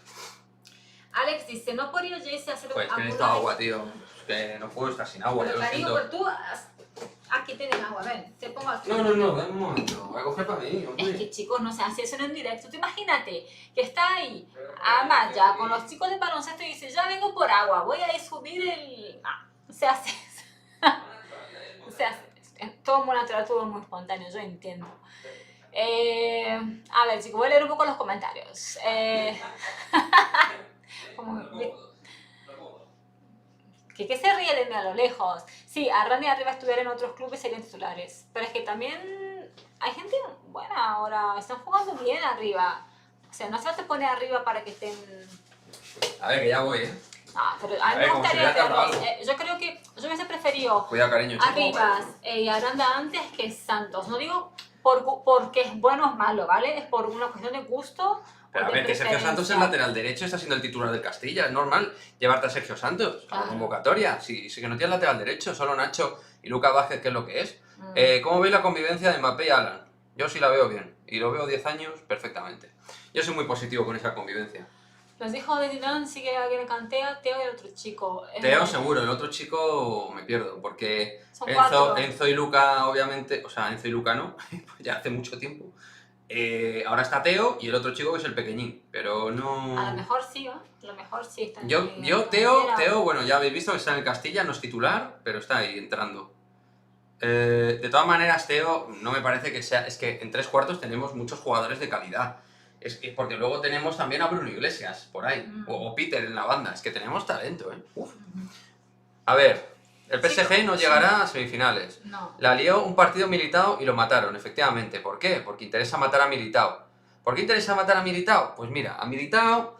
Alex dice, ¿no podría Jayce hacer
Pues que
alguna
necesito agua,
vez-
tío. Es que no puedo estar sin agua,
Pero
ya lo
cariño,
siento.
pero tú... Aquí tienes agua, ven. Te pongo aquí.
No, dame un momento. Voy a coger para mí, hombre.
Es que chicos, no se hace eso en directo. Tú imagínate que está ahí, Amaya, con los chicos de baloncesto y dice, ya vengo por agua, voy a ir subir el... No se hace eso. No se hace eso. Es todo muy natural, todo muy espontáneo, yo entiendo. A ver, chicos, voy a leer un poco los comentarios. ¿Qué se ríe de mí a lo lejos? Sí, Arrani y Arriba estuvieran en otros clubes serían titulares. Pero es que también hay gente buena ahora. Están jugando bien arriba. O sea, no se te pone arriba para que estén...
A ver, que ya voy,
No, pero a mí me
ver, como si
gustaría
hubiera tardado
verlos.
algo.
Yo creo que yo hubiese preferido
Cuidado, cariño, chico.
Arribas y Aranda antes que Santos. No digo porque es bueno o es malo, ¿vale? Es por una cuestión de gusto.
Pero a ver, que Sergio Santos es lateral derecho, está siendo el titular del Castilla. Es normal llevarte a Sergio Santos a la
Claro.
convocatoria. Si que no tiene lateral derecho, solo Nacho y Lucas Vázquez, que es lo que es.
Mm.
¿Cómo veis la convivencia de Mbappé y Alan? Yo sí la veo bien. Y lo veo 10 años perfectamente. Yo soy muy positivo con esa convivencia.
Los hijos de Zidane sigue alguien en Cantea, Teo y el otro chico.
Teo seguro, el otro chico me pierdo. Porque
Son cuatro.
Enzo y Luca, obviamente... O sea, Enzo y Luca no, pues ya hace mucho tiempo. Ahora está Teo y el otro chico que es el pequeñín, pero no...
A lo mejor sí, ¿no? A lo mejor sí está en
Teo, bueno, ya habéis visto que está en el Castilla, no es titular, pero está ahí entrando. De todas maneras, Teo, no me parece que sea... Es que en 3/4 tenemos muchos jugadores de calidad. Es que porque luego tenemos también a Bruno Iglesias por ahí, o Peter en la banda, es que tenemos talento, ¿eh? Uf. A ver, el PSG no llegará a semifinales.
No.
La lió un partido Militao y lo mataron, efectivamente. ¿Por qué? Porque interesa matar a Militao. ¿Por qué interesa matar a Militao? Pues mira, a Militao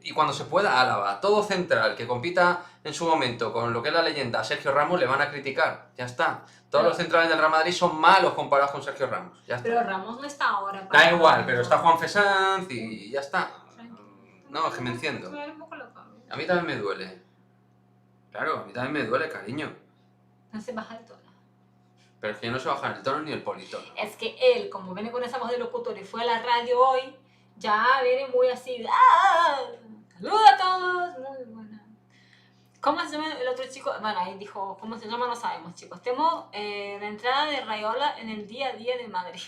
y cuando se pueda Álava, todo central que compita en su momento con lo que es la leyenda Sergio Ramos, le van a criticar. Ya está. Todos los centrales del Real Madrid son malos comparados con Sergio Ramos. Ya está.
Pero Ramos no está ahora.
Da igual, pero está Juan Fesanz y ya está. No, es que me enciendo. A mí también me duele. Claro, a mí también me duele, cariño.
No se baja el tono.
Pero es que no se baja el tono ni el politono.
Es que él, como viene con esa voz de locutor y fue a la radio hoy, ya viene muy así. ¡Ah! ¡Saludos a todos! Muy buena. ¿Cómo se llama el otro chico? Bueno, ahí dijo, ¿cómo se llama? No sabemos, chicos. Tenemos la entrada de Rayola en el día a día de Madrid.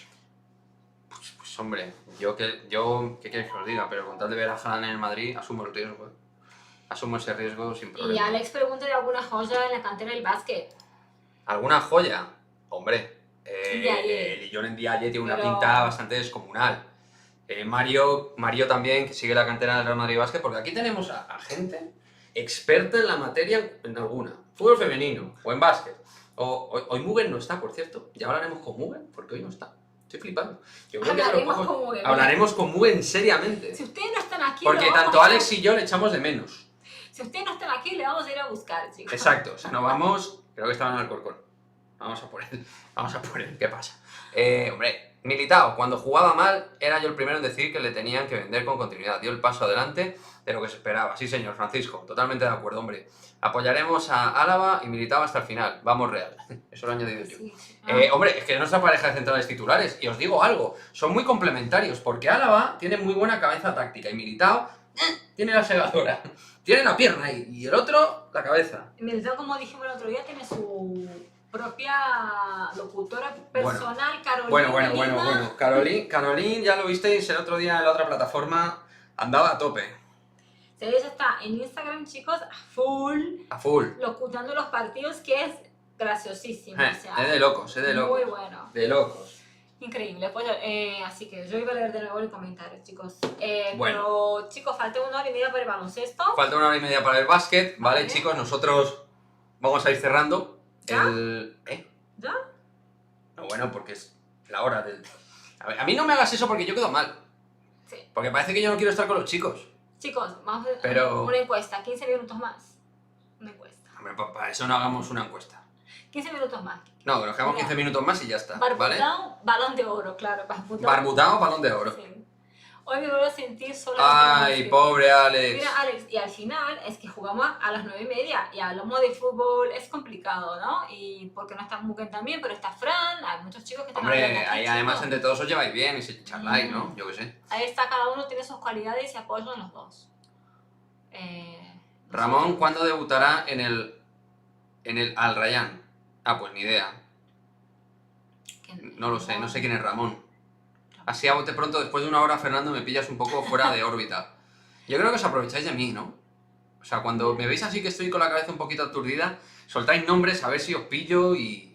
Pues hombre, ¿qué quieres que os diga? Pero con tal de ver a Haaland en el Madrid, asumo el riesgo. Asumo ese riesgo sin
Y
problema.
Alex pregunta de alguna joya en la cantera del básquet.
¿Alguna joya? Hombre,
Ndiaye.
el Lillón Ndiaye tiene una
Pero-
pinta bastante descomunal. Mario también, que sigue la cantera del Real Madrid Básquet, porque aquí tenemos a gente experta en la materia en alguna. Fútbol femenino, o en básquet. Hoy Mugen no está, por cierto. Ya hablaremos con Mugen, porque hoy no está. Estoy flipando. Yo creo que
Hablaremos con Mugen.
hablaremos con Mugen seriamente.
Si ustedes no están aquí,
Porque
lo vamos
tanto
a-
Alex y yo le echamos de menos.
Si ustedes no están aquí, le vamos a ir a buscar, chicos.
Exacto, o sea, no vamos. Creo que estaba en Alcorcón. Vamos a por él. Vamos a por él. ¿Qué pasa? Hombre, Militao, cuando jugaba mal, era yo el primero en decir que le tenían que vender con continuidad. Dio el paso adelante de lo que se esperaba. Sí, señor Francisco, totalmente de acuerdo, hombre. Apoyaremos a Álava y Militao hasta el final. Vamos, Real. Eso lo he añadido yo.
Sí.
Hombre, es que nuestra pareja de centrales titulares, y os digo algo, son muy complementarios, porque Álava tiene muy buena cabeza táctica y Militao tiene la segadora, tiene la pierna ahí, y el otro la cabeza.
Militao, como dijimos el otro día, tiene su propia locutora personal, Carolina.
Bueno. Caroline, ya lo visteis el otro día en la otra plataforma, andaba a tope,
Ella está en Instagram, chicos,
a full.
locutando los partidos, que es graciosísimo. O sea,
Es de locos,
muy bueno.
De locos.
Increíble. Pues, así que yo iba a leer de nuevo el comentario, chicos.
Bueno.
Pero, chicos, falta 1 hora y media para el baloncesto.
Falta 1 hora y media para el básquet, ¿vale,
Vale.
chicos? Nosotros vamos a ir cerrando.
¿Ya?
¿Eh?
¿Ya?
No, bueno, porque es la hora del... A mí no me hagas eso porque yo quedo mal.
Sí.
Porque parece que yo no quiero estar con los chicos.
Chicos, vamos a hacer
Pero-
una encuesta. 15 minutos más. Una encuesta.
Hombre, para eso no hagamos una encuesta.
15 minutos más.
No, que nos quedamos
Mira.
15 minutos más y ya está, ¿vale?
Barbutao, balón de oro, claro.
Barbutao, balón de oro.
Sí. Hoy me voy a sentir sola.
Ay, pobre Alex.
Mira, Alex, y al final es que jugamos a las 9:30 y hablamos de fútbol, es complicado, ¿no? Y porque no está Mugen también, pero está Fran, hay muchos chicos que están
Hombre,
hablando aquí,
ahí
chicos.
además entre todos os lleváis bien y se charláis, ¿no? Yo qué sé.
Ahí está, cada uno tiene sus cualidades y se apoyan los dos. No
Ramón,
sé.
¿cuándo debutará en el Al Rayyan? Ah, pues ni idea. No lo sé, no sé quién es Ramón. Así a bote pronto, después de 1 hora, Fernando, me pillas un poco fuera de órbita. Yo creo que os aprovecháis de mí, ¿no? O sea, cuando me veis así que estoy con la cabeza un poquito aturdida, soltáis nombres a ver si os pillo y...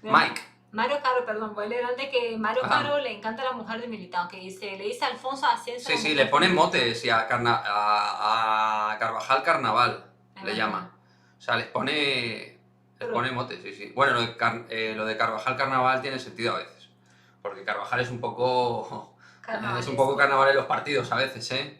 Mira,
Mike.
Mario Caro, perdón, voy a leer antes que Mario
Ajá.
Caro le encanta la mujer de Militao, que dice, le dice Alfonso Ascenso.
Sí,
la
sí,
mujer
le ponen
de-
motes y a Carvajal Carnaval, le
Ajá.
llama. O sea, les pone
Pero-
motes, sí, sí. Bueno, lo de Carvajal Carnaval tiene sentido a veces. Porque Carvajal es un poco...
Carnaval,
Es un poco carnaval en los partidos a veces, ¿eh?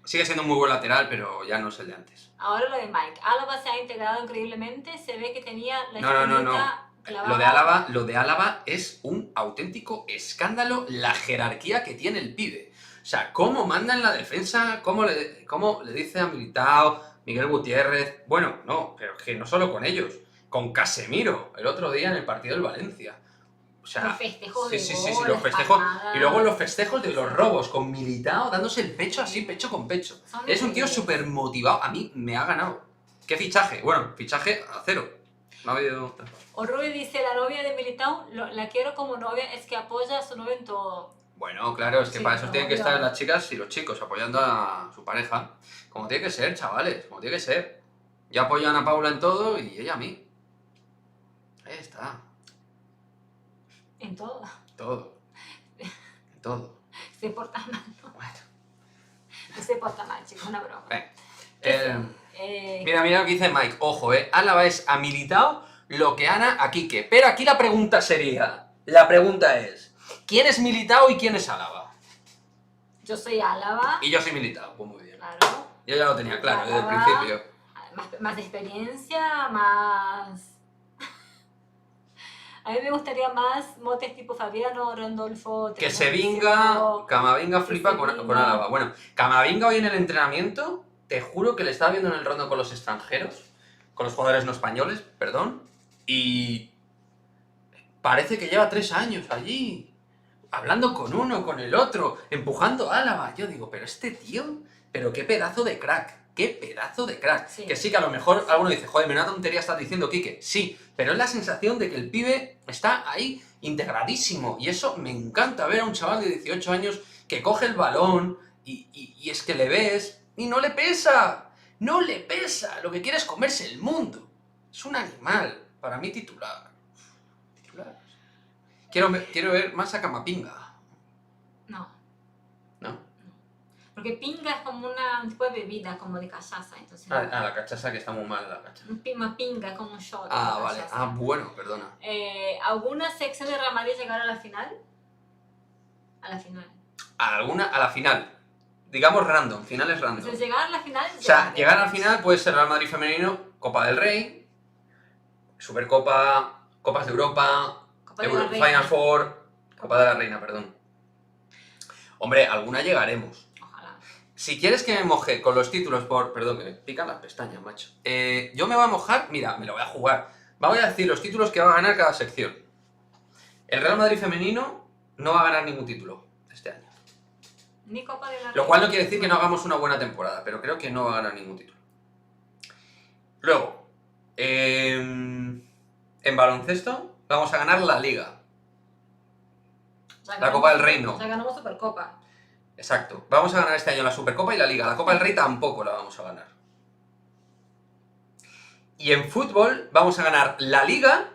Sigue siendo un muy buen lateral, pero ya no es el de antes.
Ahora lo de Mike. Álava se ha integrado increíblemente, se ve que tenía la
No.
espinita clavada.
Lo de Álava es un auténtico escándalo la jerarquía que tiene el pibe. O sea, cómo manda en la defensa, cómo le dice a Militao, Miguel Gutiérrez... Bueno, no, pero es que no solo con ellos, con Casemiro, el otro día en el partido del Valencia. O sea,
Los festejos de
sí,
gol,
los festejos.
patadas.
Y luego los festejos de los robos, con Militao dándose el pecho así, pecho con pecho.
Son
Es un tío
increíbles.
súper motivado. A mí me ha ganado. ¿Qué fichaje? Bueno, fichaje a cero. No ha habido...
O Rui dice, la novia de Militao, la quiero como novia, es que apoya a su novio en todo.
Bueno, claro, es que
Sí,
para eso tienen que
obvio.
estar las chicas y los chicos apoyando a su pareja. Como tiene que ser, chavales, como tiene que ser. Yo apoyo a Ana Paula en todo y ella a mí. Ahí está.
En todo.
Todo. En todo.
Se porta mal, ¿no?
Bueno.
No se porta mal, chicos, una broma.
Mira lo que dice Mike. Ojo, Álava es a Militao lo que Ana a Quique. Pero aquí la pregunta sería... La pregunta es... ¿Quién es Militao y quién es Álava?
Yo soy Álava,
Y yo soy Militao. Pues muy bien.
claro.
Yo ya lo tenía claro desde el
Álava.
principio.
Más experiencia, más... A mí me gustaría más motes tipo Fabiano, Rondolfo...
Que se vinga, Camavinga flipa con Álava. Bueno, Camavinga hoy en el entrenamiento, te juro que le estaba viendo en el rondo con los extranjeros, con los jugadores no españoles, perdón, y parece que lleva 3 años allí, hablando con uno, con el otro, empujando a Álava. Yo digo, pero este tío, pero qué pedazo de crack. ¡Qué pedazo de crack!
Sí.
Que sí, que a lo mejor alguno dice, joder, menuda tontería estás diciendo, Quique. Sí, pero es la sensación de que el pibe está ahí integradísimo. Y eso me encanta ver a un chaval de 18 años que coge el balón y es que le ves y no le pesa. ¡No le pesa! Lo que quiere es comerse el mundo. Es un animal. Para mí titular. Titular. Quiero ver más a Camavinga.
No.
¿No?
Porque Porque pinga es como un tipo de bebida, como de cachaza, entonces...
La cachaza, que está muy mal la cachaza.
Una pinga es como un shot de
Vale.
cachaza.
Bueno, perdona.
¿Alguna sección de Real Madrid llegar a la final? A la final.
A la final. Digamos random, finales random.
Entonces, llegar a la final...
O sea, llegar al final puede ser Real Madrid femenino, Copa del Rey, Supercopa, Copas de Europa,
Copa de la Reina.
Final Four, Copa de la Reina, perdón. Hombre, alguna llegaremos.
Ojalá.
Si quieres que me moje con los títulos Perdón, que me pican las pestañas, macho. Yo me voy a mojar, mira, me lo voy a jugar. Voy a decir los títulos que va a ganar cada sección. El Real Madrid femenino no va a ganar ningún título este año.
Ni Copa de la Reina.
Lo cual no quiere decir que no hagamos una buena temporada, pero creo que no va a ganar ningún título. Luego, en baloncesto vamos a ganar la Liga. La Copa del Rey no.
O sea, ganamos Supercopa.
Exacto. Vamos a ganar este año la Supercopa y la Liga. La Copa del Rey tampoco la vamos a ganar. Y en fútbol vamos a ganar la Liga,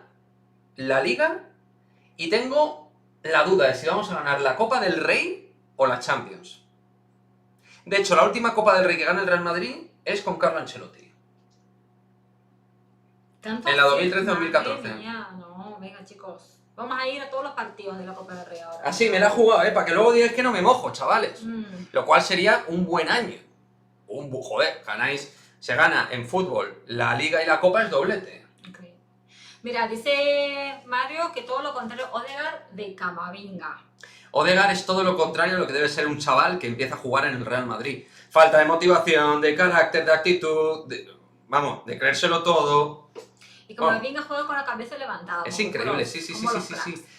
y tengo la duda de si vamos a ganar la Copa del Rey o la Champions. De hecho, la última Copa del Rey que gana el Real Madrid es con Carlo Ancelotti.
¿Tanto
En la
así?
2013-2014.
Madre mía, no, venga chicos. Vamos a ir a todos los partidos de la Copa del Rey ahora.
Así me la he jugado, para que luego digáis que no me mojo, chavales.
Mm.
Lo cual sería un buen año. Joder, se gana en fútbol la Liga y la Copa, es doblete.
Okay. Mira, dice Mario que todo lo contrario, Odegaard de Camavinga.
Odegaard es todo lo contrario a lo que debe ser un chaval que empieza a jugar en el Real Madrid. Falta de motivación, de carácter, de actitud, de creérselo todo.
Y Camavinga juega con la cabeza levantada.
Es increíble,
sí.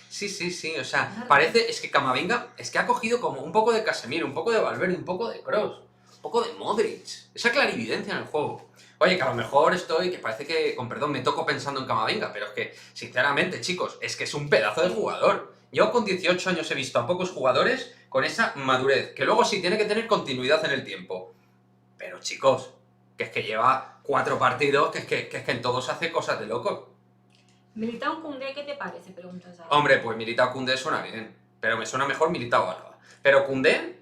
Sí, o sea, parece, es que Camavinga, es que ha cogido como un poco de Casemiro, un poco de Valverde, un poco de Kroos, un poco de Modric, esa clarividencia en el juego. Oye, que a lo mejor que parece que, con perdón, me toco pensando en Camavinga, pero es que, sinceramente, chicos, es que es un pedazo de jugador. Yo con 18 años he visto a pocos jugadores con esa madurez, que luego sí tiene que tener continuidad en el tiempo. Pero, chicos, que es que lleva 4 partidos, que es que en todos hace cosas de loco.
Militao Koundé, ¿qué te parece? Preguntas ahora.
Hombre, pues Militao Koundé suena bien, pero me suena mejor Militao Álava. Pero Koundé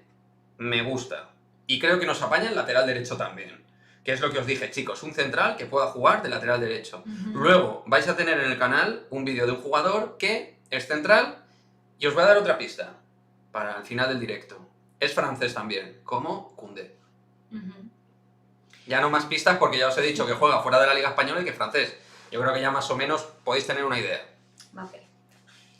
me gusta, y creo que nos apaña el lateral derecho también. Que es lo que os dije, chicos, un central que pueda jugar de lateral derecho. Luego vais a tener en el canal un vídeo de un jugador que es central, y os voy a dar otra pista para el final del directo. Es francés también, como Koundé. Ya no más pistas porque ya os he dicho que juega fuera de la Liga Española y que es francés. Yo creo que ya más o menos podéis tener una idea. Mbappé.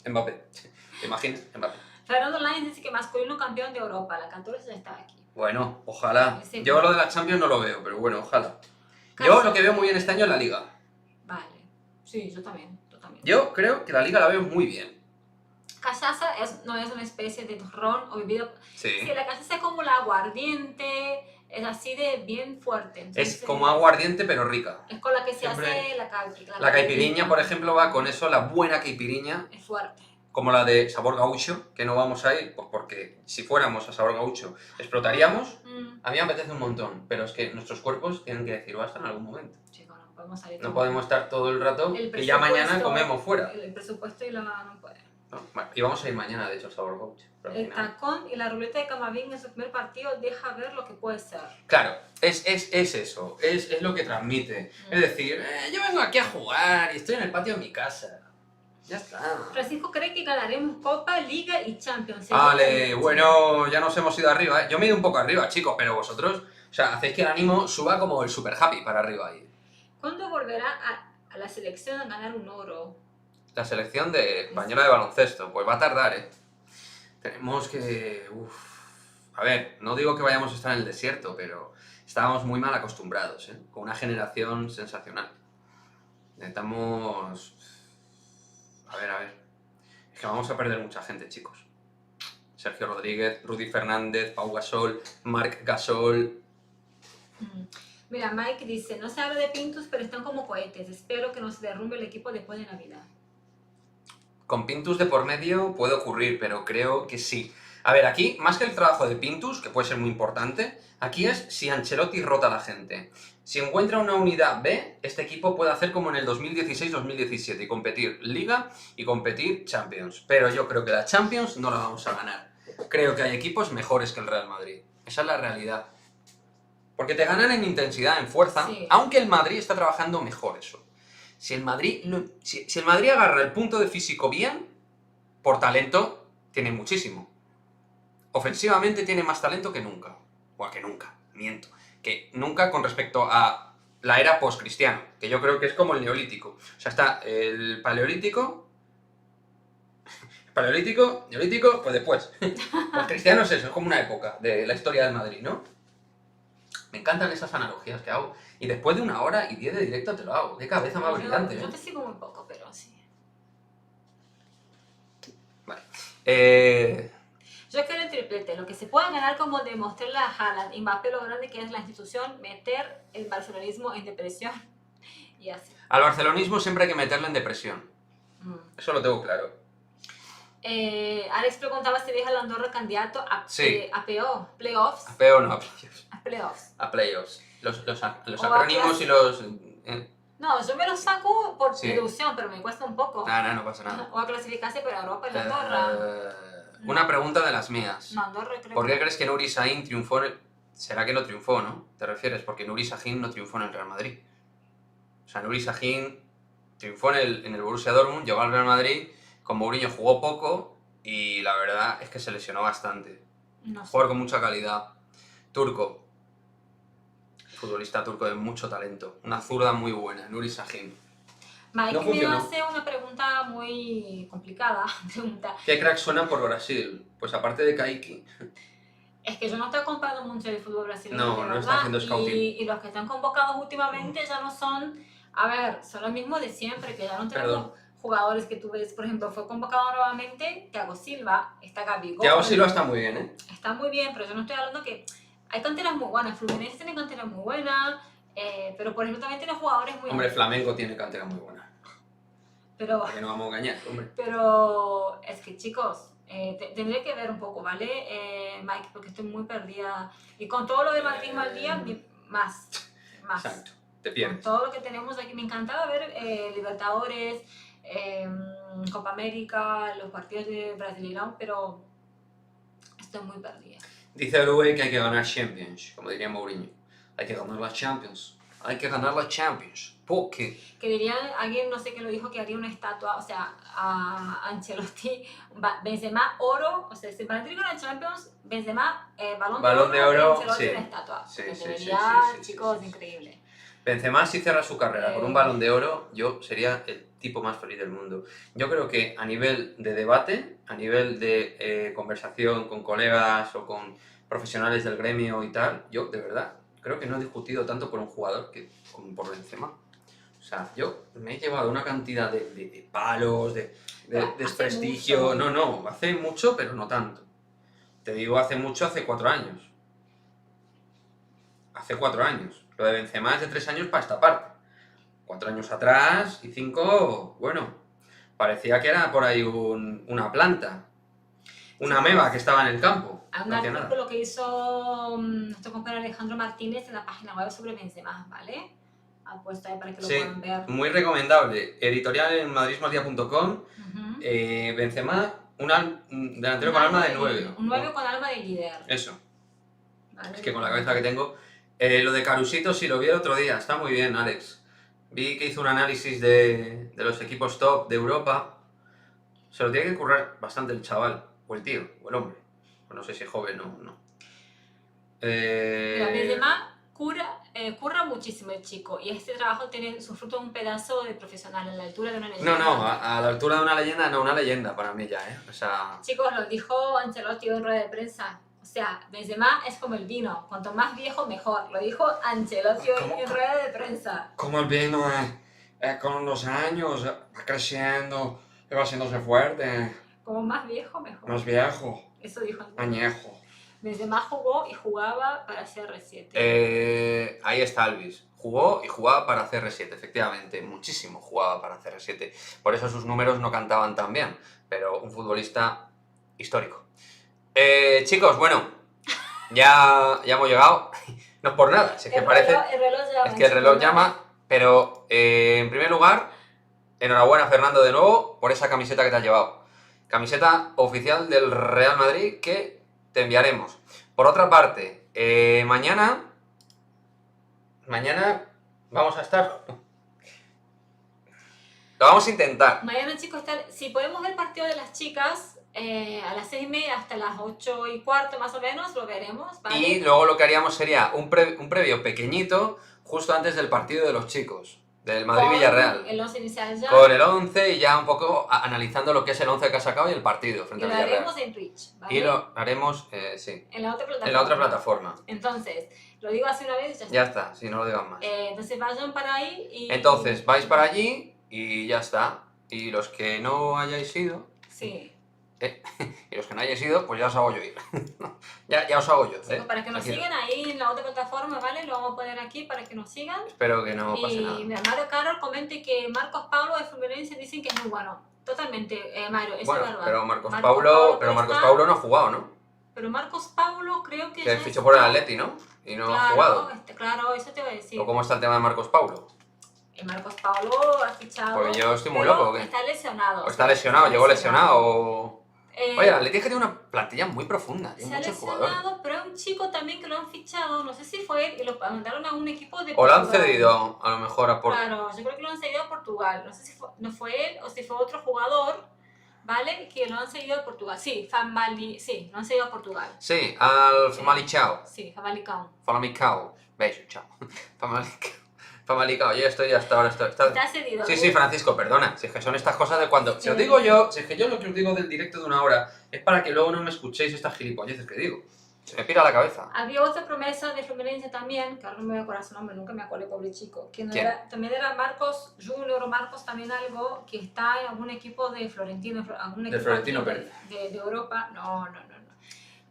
¿Te imaginas? Mbappé.
Fernando Lines dice que masculino campeón de Europa, la 14 ya está aquí.
Bueno, ojalá.
Sí,
Yo lo de la Champions no lo veo, pero bueno, ojalá. Yo lo que veo muy bien este año es la Liga.
Vale. Sí, yo también.
Yo creo que la Liga la veo muy bien.
Cachaza no es una especie de ron o bebida.
Sí.
Sí, la cachaza es como la aguardiente, es así de bien fuerte. Entonces,
Es como aguardiente pero rica.
Es con la que se
Siempre
hace
la caipiriña, por ejemplo, va con eso, la buena caipiriña.
Es fuerte.
Como la de sabor gaucho, que no vamos a ir, pues porque si fuéramos a sabor gaucho explotaríamos. A mí me apetece un montón, pero es que nuestros cuerpos tienen que decir basta en algún momento.
Chicos, no podemos salir.
No podemos estar todo el rato y ya mañana comemos fuera.
El presupuesto y no puede.
No, bueno, y vamos a ir mañana, de hecho, al sabor gaucho.
El tacón y la ruleta de Camavinga en su primer partido deja ver lo que puede ser.
Claro, es eso, es lo que transmite. Es decir, yo vengo aquí a jugar y estoy en el patio de mi casa. Ya está.
Francisco cree que ganaremos Copa, Liga y Champions.
Vale, bueno, ya nos hemos ido arriba, ¿eh? Yo me he ido un poco arriba, chicos, pero vosotros, o sea, hacéis que el ánimo suba como el super happy para arriba ahí.
¿Cuándo volverá a la selección a ganar un oro?
La selección española de baloncesto, pues va a tardar, ¿eh? Tenemos que... A ver, no digo que vayamos a estar en el desierto, pero estábamos muy mal acostumbrados, ¿eh? Con una generación sensacional. Necesitamos... A ver. Es que vamos a perder mucha gente, chicos. Sergio Rodríguez, Rudy Fernández, Pau Gasol, Marc Gasol...
Mira, Mike dice, no se habla de Pintus, pero están como cohetes. Espero que no se derrumbe el equipo después de Navidad.
Con Pintus de por medio puede ocurrir, pero creo que sí. A ver, aquí, más que el trabajo de Pintus, que puede ser muy importante, aquí es si Ancelotti rota a la gente. Si encuentra una unidad B, este equipo puede hacer como en el 2016-2017 y competir Liga y competir Champions. Pero yo creo que la Champions no la vamos a ganar. Creo que hay equipos mejores que el Real Madrid. Esa es la realidad. Porque te ganan en intensidad, en fuerza,
Sí.
aunque el Madrid está trabajando mejor eso. Si el Madrid, si el Madrid agarra el punto de físico bien, por talento, tiene muchísimo. Ofensivamente tiene más talento que nunca. O que nunca, miento. Que nunca con respecto a la era post-cristiano, que yo creo que es como el neolítico. O sea, está el paleolítico, neolítico, pues después. Post-cristiano es eso, es como una época de la historia del Madrid, ¿no? Me encantan esas analogías que hago. Y después de 1 hora y 10 de directo te lo hago. Qué cabeza más brillante, ¿eh?
Yo te sigo muy poco, pero sí.
Vale.
Yo quiero el triplete, lo que se pueda ganar como demostrarle a Haaland y Mbappé lo grande que es la institución, meter el barcelonismo en depresión y así.
Al barcelonismo siempre hay que meterle en depresión. Eso lo tengo claro.
Alex preguntaba si deja la Andorra candidato a,
Sí.
a PO, playoffs.
A PO no, a playoffs.
A playoffs.
A playoffs. Los
O
acrónimos
a
y los...
No, yo me lo saco por
Sí.
deducción, pero me cuesta un poco.
no pasa nada.
O a clasificarse para Europa y la Andorra.
Una pregunta de las mías.
No, Andorra creo
¿Por qué
que...
crees que Nuri Sahin triunfó en el... Será que no triunfó, ¿no? ¿Te refieres? Porque Nuri Sahin no triunfó en el Real Madrid. O sea, Nuri Sahin triunfó en el Borussia Dortmund, llegó al Real Madrid, con Mourinho jugó poco y la verdad es que se lesionó bastante.
No sé.
Jugador con mucha calidad. Turco. Futbolista turco de mucho talento. Una zurda muy buena, Nuri Sahin.
Mike
No
me
funcionó.
hace una pregunta muy complicada. Pregunta.
¿Qué cracks suenan por Brasil? Pues aparte de Kaiki.
Es que yo no estoy comprando mucho el fútbol brasileño.
No,
de
no está
verdad,
haciendo scouting.
y los que están convocados últimamente ya no son, a ver, son los mismos de siempre, que ya no tenemos
Perdón.
jugadores que tú ves, por ejemplo, fue convocado nuevamente Thiago Silva, está Gabigol.
Thiago Silva está muy bien, ¿eh?
Está muy bien, pero yo no estoy hablando que hay canteras muy buenas, Fluminense tiene canteras muy buenas, pero por ejemplo también tiene jugadores muy...
Hombre, Flamengo tiene cantera muy buena.
Pero...
¿Para qué no vamos a engañar, hombre?
Pero es que chicos, tendré que ver un poco, ¿vale, Mike? Porque estoy muy perdida. Y con todo lo de madridismo al día, más.
Exacto, te
Con
pierdes.
todo lo que tenemos aquí, me encantaba ver Libertadores, Copa América, los partidos de Brasileirão, pero estoy muy perdida.
Dice Uruguay que hay que ganar Champions, como diría Mourinho. Hay que ganar las Champions. Hay que ganar las Champions. ¿Por qué?
Que diría, alguien no sé qué lo dijo, que haría una estatua, o sea, a Ancelotti, Benzema, oro, o sea, si Madrid gana Champions, Benzema, balón de oro, y Ancelotti
sí.
una estatua.
Sí,
Que
sí,
debería,
sí,
chicos,
sí.
increíble.
Benzema, si cierra su carrera por un balón de oro, yo sería el tipo más feliz del mundo. Yo creo que a nivel de debate, a nivel de conversación con colegas o con profesionales del gremio y tal, yo de verdad creo que no he discutido tanto por un jugador como por Benzema. O sea, yo me he llevado una cantidad de palos, de desprestigio.
Mucho.
No, hace mucho, pero no tanto. Te digo hace mucho, hace 4 años. Hace 4 años. Lo de Benzema es de 3 años para esta parte. 4 años atrás y 5, bueno, parecía que era por ahí una planta. Una ameba que estaba en el campo.
Hay un
No hacía nada.
artículo que hizo nuestro compañero Alejandro Martínez en la página web sobre Benzema, ¿vale? Ha puesto ahí para que lo
Sí,
puedan ver.
muy recomendable. Editorial en madridismoaldía.com.
Ujú.
Benzema, un delantero con alma de 9.
Un 9 con alma de líder.
Eso.
¿Vale?
Es que con la cabeza que tengo. Lo de Carusito sí lo vi el otro día. Está muy bien, Alex. Vi que hizo un análisis de los equipos top de Europa. Se lo tiene que currar bastante el chaval. O el tío, o el hombre. Pues no sé si es joven o no.
Mira, Benzema curra muchísimo el chico y este trabajo tiene su fruto un pedazo de profesional a la altura de una leyenda.
No, a la altura de una leyenda, no, una leyenda para mí ya, ¿eh? O sea...
Chicos, lo dijo Ancelotti en rueda de prensa. O sea, Benzema es como el vino, cuanto más viejo mejor. Lo dijo Ancelotti en rueda de prensa.
Como el vino, con los años va creciendo, va haciéndose fuerte,
Como más viejo mejor.
más viejo,
Eso dijo Ancelotti.
añejo.
Benzema jugó y jugaba para CR7.
Ahí está Alvis. Jugó y jugaba para CR7, efectivamente. Muchísimo jugaba para CR7. Por eso sus números no cantaban tan bien. Pero un futbolista histórico. Chicos, bueno. Ya hemos llegado. No es por nada. Si es que parece...
El reloj llama.
Es que el reloj llama. Pero, en primer lugar, enhorabuena, Fernando, de nuevo, por esa camiseta que te has llevado. Camiseta oficial del Real Madrid que te enviaremos. Por otra parte, Mañana vamos a estar... Lo vamos a intentar.
Mañana, chicos, si podemos ver el partido de las chicas a las 6:30 hasta las 8:15 más o menos, lo veremos, ¿vale?
Y luego lo que haríamos sería un previo pequeñito justo antes del partido de los chicos, del Madrid-Villarreal.
El 11 inicial ya.
Con el 11 y ya un poco analizando lo que es el 11 que ha sacado y el partido frente
Y
al
lo
Villarreal.
haremos en Twitch, ¿vale?
Y lo haremos, sí,
En la otra plataforma.
en la otra plataforma.
Entonces, lo digo así una vez y ya está.
Ya está, si no lo digan más.
Entonces vayan para ahí y...
Entonces, vais para allí y ya está. Y los que no hayáis ido,
Sí.
y los que no hayáis ido, pues ya os hago yo ir. ya os hago yo,
Sí, pues para que nos
Tranquilo.
sigan ahí en la otra plataforma, ¿vale? Lo vamos a poner aquí para que nos sigan.
Espero que no pase nada.
Y mira, Mario Carol comente que Marcos Paulo de Fluminense dicen que es muy bueno. Totalmente, Mario, eso
Bueno,
es verdad.
pero Marcos
Marcos
Paulo
está-
Paulo no ha jugado, ¿no?
Pero Marcos Paulo creo que
Que
ya
fichó
está-
por el Atleti, ¿no? Y no ha jugado.
Claro, eso te voy a decir.
¿O cómo está el tema de Marcos Paulo?
Marcos Paulo ha fichado.
Porque yo estoy muy
pero
loco, ¿o qué?
Está lesionado.
¿O está lesionado? ¿Llegó lesionado? O... Oye, el Atleti es que tiene una plantilla muy profunda,
Se
tiene
ha
muchos jugadores.
lesionado, pero hay un chico también que lo han fichado, no sé si fue él, y lo mandaron a un equipo de
O lo han
Portugal.
cedido, a lo mejor, a Porto.
Claro, yo creo que lo han cedido a Portugal. No sé si no fue él o si fue otro jugador, ¿vale? Que lo han cedido a Portugal. Sí, sí, lo han cedido a Portugal.
Sí, al Famalicão.
Sí, Famalicão.
Famalicão. Beso, chao. Famalicão, yo estoy hasta ahora. Está...
Está cedido.
Sí, sí, Francisco, perdona. Si es que son estas cosas de cuando... Si
Sí.
os digo yo, si es que yo lo que os digo del directo de una hora es para que luego no me escuchéis estas gilipolleces que digo. Se me pira la cabeza.
Había otra promesa de Fluminense también, que ahora no me voy a acordar su nombre, nunca me acuerdo, pobre chico. Que no
¿Quién?
también era Marcos Junior o Marcos también algo, que está en algún equipo de Florentino, algún equipo
Florentino
aquí
Pérez.
de Europa. No.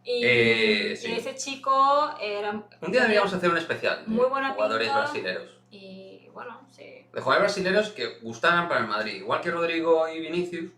Y,
Sí.
y ese chico era...
Un día deberíamos hacer un especial de
Muy buena
jugadores
pinta.
brasileños.
Y bueno, sí.
De jugadores brasileños que gustaran para el Madrid. Igual que Rodrigo y Vinicius.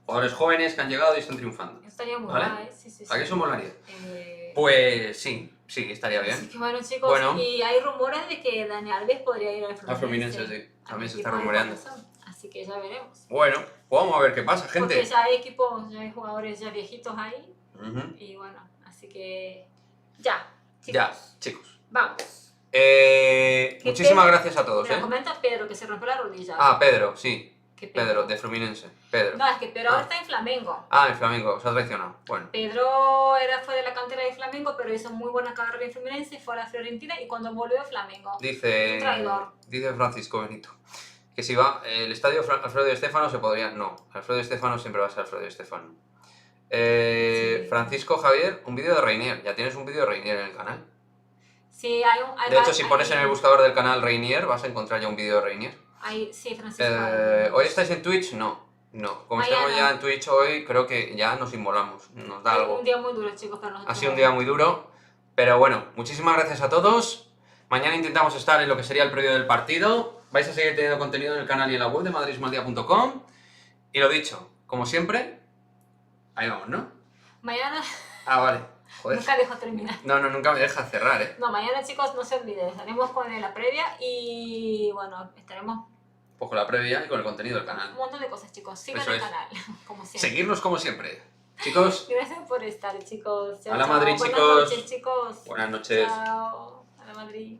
Jugadores jóvenes que han llegado y están triunfando.
Estaría muy
¿Vale?
guay, sí.
¿A qué eso molaría?
Eh,
Pues sí, estaría
Así
bien.
que bueno, chicos,
Bueno.
y hay rumores de que Dani Alves podría ir al
A Fluminense, sí.
al
También se
equipo
está
de
rumoreando.
corazón. Así que ya veremos.
Bueno, pues vamos a ver qué pasa,
Porque
gente.
ya hay equipos, ya hay jugadores ya viejitos ahí.
Ujú.
Y bueno, así que ya, chicos.
Ya, chicos.
Vamos.
Muchísimas
Pedro-
gracias a todos,
Mira, comenta Pedro que se rompió la rodilla.
Ah, Pedro, sí.
Que
Pedro, de Fluminense. Pedro.
No, es que Pedro ahora está en Flamengo.
Ah, el Flamengo, se ha traicionado. Bueno.
Pedro fue de la cantera de Flamengo, pero hizo muy buena carrera en Fluminense, fue a la Fiorentina y cuando volvió a Flamengo.
Dice
Un traidor.
Francisco Benito que si va el estadio Alfredo Di Stéfano se podría... No, Alfredo Di Stéfano siempre va a ser Alfredo Di Stéfano.
Sí.
Francisco Javier, un vídeo de Reinier. Ya tienes un vídeo de Reinier en el canal.
Sí, hay
De hecho, si pones en el buscador del canal Reinier, vas a encontrar ya un vídeo de Reinier.
Sí, Francisco.
¿Hoy estáis en Twitch? No. Como
Mañana.
estamos ya en Twitch hoy, creo que ya nos inmolamos. Nos da algo.
Un día muy duro, chicos, para nosotros.
Ha sido un día muy duro, pero bueno, muchísimas gracias a todos. Mañana intentamos estar en lo que sería el previo del partido. Vais a seguir teniendo contenido en el canal y en la web de madridismaldia.com. Y lo dicho, como siempre, ahí vamos, ¿no?
Mañana,
Ah, vale. Joder.
nunca dejo terminar.
No, nunca me deja cerrar, ¿eh?
No, mañana, chicos, no se olviden, estaremos con la previa y bueno, estaremos
Pues con la previa y con el contenido del
un
canal.
montón de cosas, chicos. Sigan
Eso
el
es.
canal, como siempre.
Seguirnos como siempre. Chicos,
Gracias por estar, chicos. Chao,
A la
chao.
Madrid,
Buenas
chicos.
noches, chicos.
buenas noches.
Chao. A la Madrid.